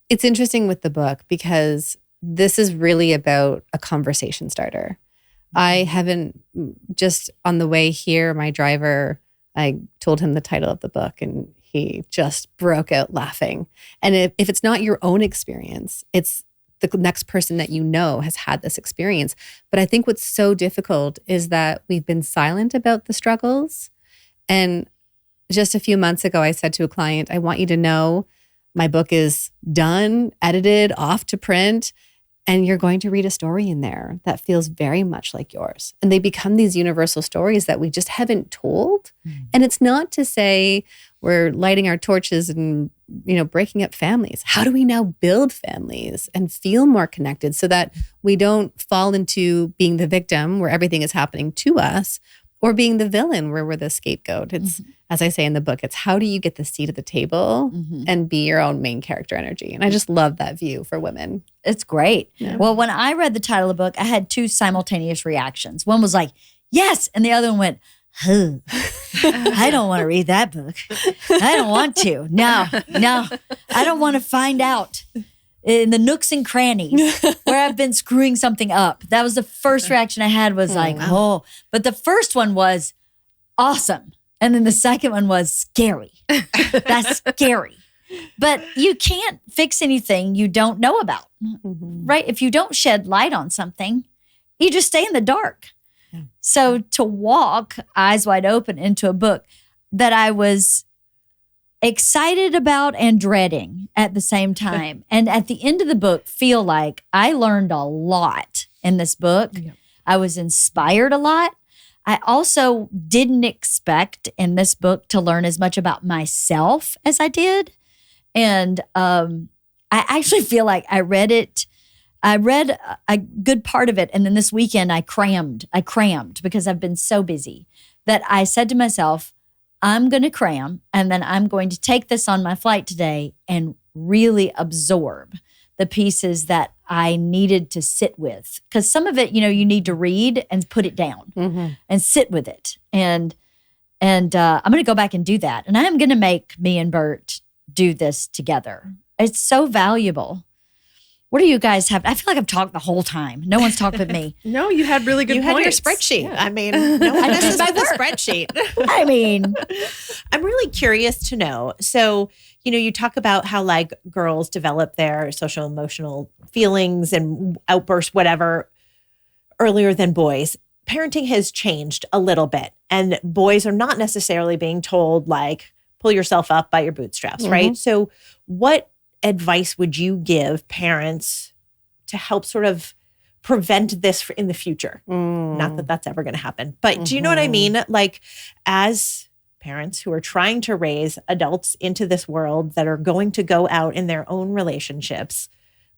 It's interesting with the book because this is really about a conversation starter. I haven't, just on the way here, my driver, I told him the title of the book and he just broke out laughing. And if it's not your own experience, it's the next person that has had this experience. But I think what's so difficult is that we've been silent about the struggles. And just a few months ago, I said to a client, I want you to know my book is done, edited, off to print, and you're going to read a story in there that feels very much like yours. And they become these universal stories that we just haven't told. And it's not to say we're lighting our torches and, breaking up families. How do we now build families and feel more connected so that we don't fall into being the victim where everything is happening to us, or being the villain where we're the scapegoat? It's, as I say in the book, it's how do you get the seat at the table and be your own main character energy? And I just love that view for women. It's great. Yeah. Well, when I read the title of the book, I had 2 simultaneous reactions. One was like, yes. And the other one went, huh. I don't want to read that book. I don't want to. No. I don't want to find out in the nooks and crannies where I've been screwing something up. That was the first reaction I had, was like, oh. But the first one was awesome. And then the second one was scary. That's scary. But you can't fix anything you don't know about, right? If you don't shed light on something, you just stay in the dark. Yeah. So to walk eyes wide open into a book that I was excited about and dreading at the same time, and at the end of the book feel like I learned a lot in this book. Yeah. I was inspired a lot. I also didn't expect in this book to learn as much about myself as I did. And I actually feel like I read a good part of it. And then this weekend I crammed because I've been so busy that I said to myself, I'm going to cram, and then I'm going to take this on my flight today and really absorb the pieces that I needed to sit with. Because some of it, you need to read and put it down and sit with it. And I'm going to go back and do that. And I'm going to make me and Bert do this together. It's so valuable. What do you guys have? I feel like I've talked the whole time. No one's talked with me. No, you had really good points. You had your spreadsheet. Yeah. I mean, no one messes with the spreadsheet. I mean, I'm really curious to know. So, you talk about how like girls develop their social emotional feelings and outbursts, whatever, earlier than boys. Parenting has changed a little bit, and boys are not necessarily being told like, pull yourself up by your bootstraps, right? So what advice would you give parents to help sort of prevent this in the future? Not that that's ever going to happen, but do you know what I mean? Like, as parents who are trying to raise adults into this world that are going to go out in their own relationships,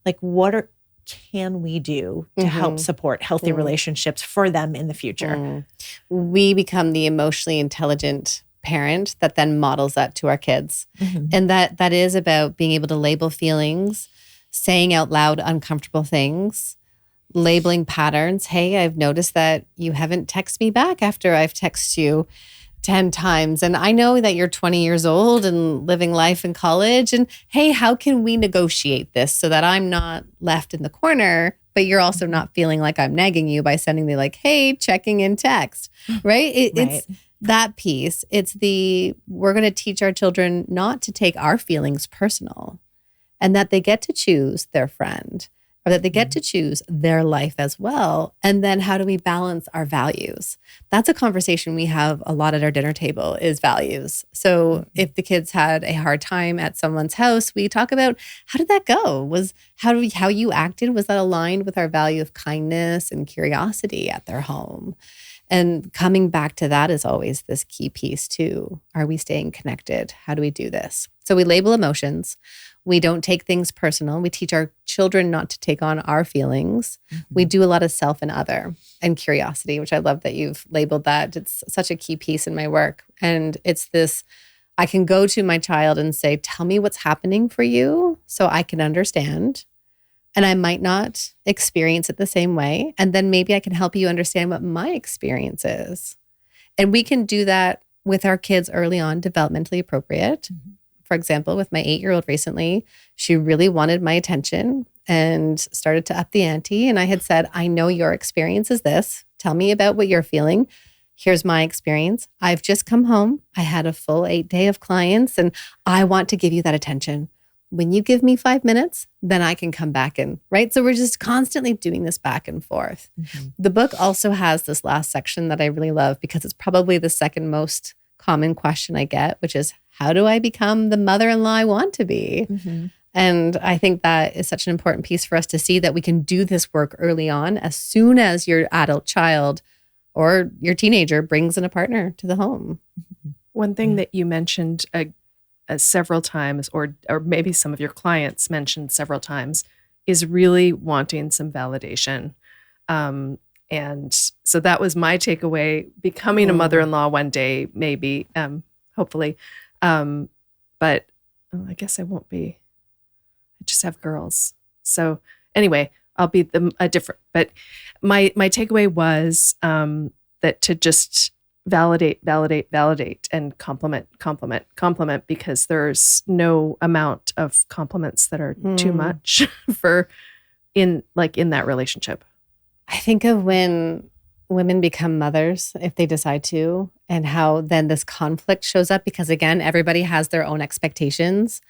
like what can we do to help support healthy relationships for them in the future? We become the emotionally intelligent parent that then models that to our kids. And that is about being able to label feelings, saying out loud uncomfortable things, labeling patterns. Hey, I've noticed that you haven't texted me back after I've texted you. 10 times. And I know that you're 20 years old and living life in college. And hey, how can we negotiate this so that I'm not left in the corner, but you're also not feeling like I'm nagging you by sending the like, hey, checking in text, right? It's that piece. It's we're going to teach our children not to take our feelings personal and that they get to choose their friend or that they get to choose their life as well. And then how do we balance our values? That's a conversation we have a lot at our dinner table is values. So if the kids had a hard time at someone's house, we talk about how did that go? How you acted, was that aligned with our value of kindness and curiosity at their home? And coming back to that is always this key piece too. Are we staying connected? How do we do this? So we label emotions. We don't take things personal. We teach our children not to take on our feelings. We do a lot of self and other and curiosity, which I love that you've labeled that. It's such a key piece in my work. And it's this, I can go to my child and say, tell me what's happening for you so I can understand. And I might not experience it the same way. And then maybe I can help you understand what my experience is. And we can do that with our kids early on, developmentally appropriate. For example, with my 8-year-old recently, she really wanted my attention and started to up the ante. And I had said, I know your experience is this. Tell me about what you're feeling. Here's my experience. I've just come home. I had a full 8-day of clients and I want to give you that attention. When you give me 5 minutes, then I can come back in, right? So we're just constantly doing this back and forth. The book also has this last section that I really love because it's probably the second most common question I get, which is, how do I become the mother-in-law I want to be? And I think that is such an important piece for us to see that we can do this work early on as soon as your adult child or your teenager brings in a partner to the home. One thing that you mentioned several times, or maybe some of your clients mentioned several times, is really wanting some validation. And so that was my takeaway, becoming a mother-in-law one day, maybe, hopefully. But I guess I won't be. I just have girls. So anyway, I'll be a different. But my takeaway was that to just validate, and compliment, because there's no amount of compliments that are too much for in that relationship. I think of when women become mothers, if they decide to, and how then this conflict shows up because, again, everybody has their own expectations.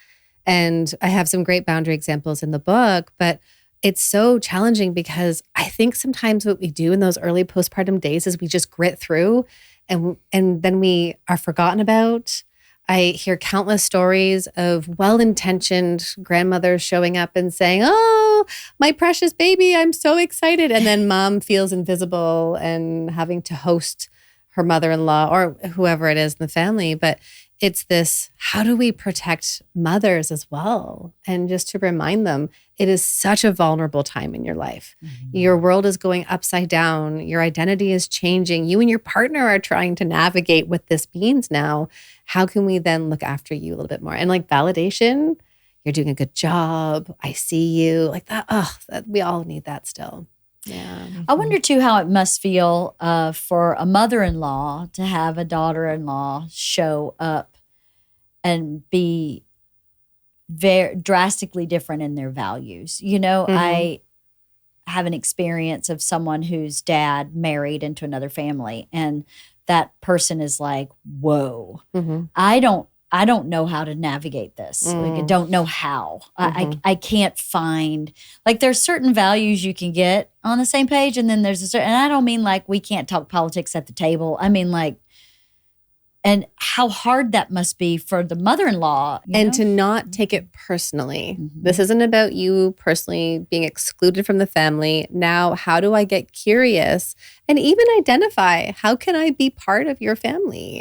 And I have some great boundary examples in the book, but it's so challenging because I think sometimes what we do in those early postpartum days is we just grit through and then we are forgotten about. I hear countless stories of well-intentioned grandmothers showing up and saying, oh, my precious baby, I'm so excited. And then mom feels invisible and having to host her mother-in-law or whoever it is in the family. But it's this, how do we protect mothers as well? And just to remind them, it is such a vulnerable time in your life. Your world is going upside down. Your identity is changing. You and your partner are trying to navigate what this means now. How can we then look after you a little bit more? And like validation, you're doing a good job. I see you like that. We all need that still. Yeah. I wonder too how it must feel for a mother-in-law to have a daughter-in-law show up and be very drastically different in their values. You know, I have an experience of someone whose dad married into another family, and that person is like, whoa, I don't know how to navigate this. Like, I don't know how. I can't find, like, there's certain values you can get on the same page, and then there's a certain, and I don't mean like we can't talk politics at the table. I mean like, and how hard that must be for the mother-in-law. And to not take it personally. This isn't about you personally being excluded from the family. Now, how do I get curious and even identify how can I be part of your family?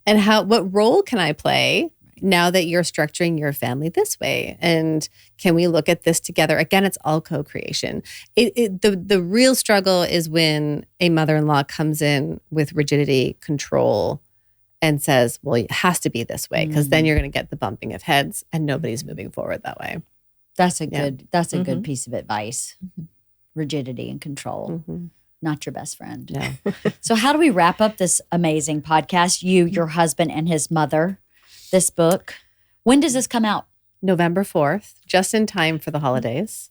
And what role can I play now that you're structuring your family this way? And can we look at this together? Again, it's all co-creation. The real struggle is when a mother-in-law comes in with rigidity, control, and says, well, it has to be this way, because then you're going to get the bumping of heads and nobody's moving forward that way. That's a good piece of advice. Rigidity and control. not your best friend. No. So how do we wrap up this amazing podcast? You, your husband, and his mother, this book. When does this come out? November 4th, just in time for the holidays.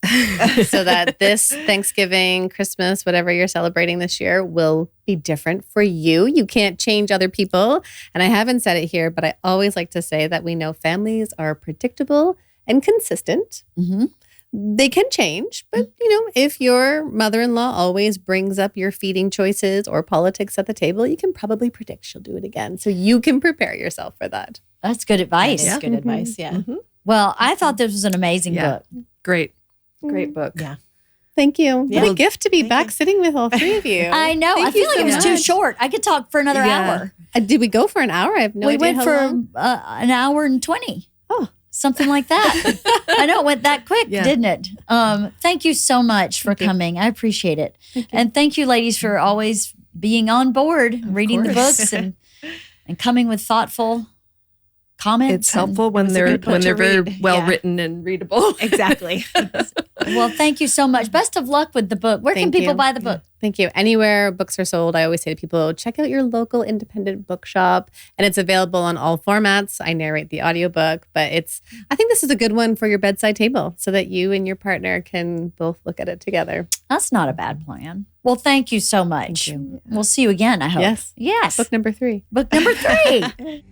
So that this Thanksgiving, Christmas, whatever you're celebrating this year will be different for you. You can't change other people. And I haven't said it here, but I always like to say that we know families are predictable and consistent. Mm-hmm. They can change, but if your mother-in-law always brings up your feeding choices or politics at the table, you can probably predict she'll do it again. So you can prepare yourself for that. That's good advice. That's good advice. Yeah. Mm-hmm. Well, I thought this was an amazing book. Great book. Yeah. Thank you. Yeah. What a gift to be back sitting with all three of you. I know. Thank I feel you like so it was too much. short. I could talk for another hour. Did we go for an hour? I have no We idea went how for long. an hour and 20. Oh. Something like that. I know it went that quick, didn't it? Thank you so much for coming. I appreciate it. And thank you, ladies, for always being on board, reading the books and coming with thoughtful comments. It's helpful when a they're good book to very read. well Yeah. written and readable. Exactly. Well, thank you so much. Best of luck with the book. Where can Thank people you. buy the book? Thank you. Anywhere books are sold, I always say to people, check out your local independent bookshop. And it's available on all formats. I narrate the audiobook, but I think this is a good one for your bedside table so that you and your partner can both look at it together. That's not a bad plan. Well, thank you so much. Thank you. We'll see you again, I hope. Yes. Yes. Book number 3. Book number 3.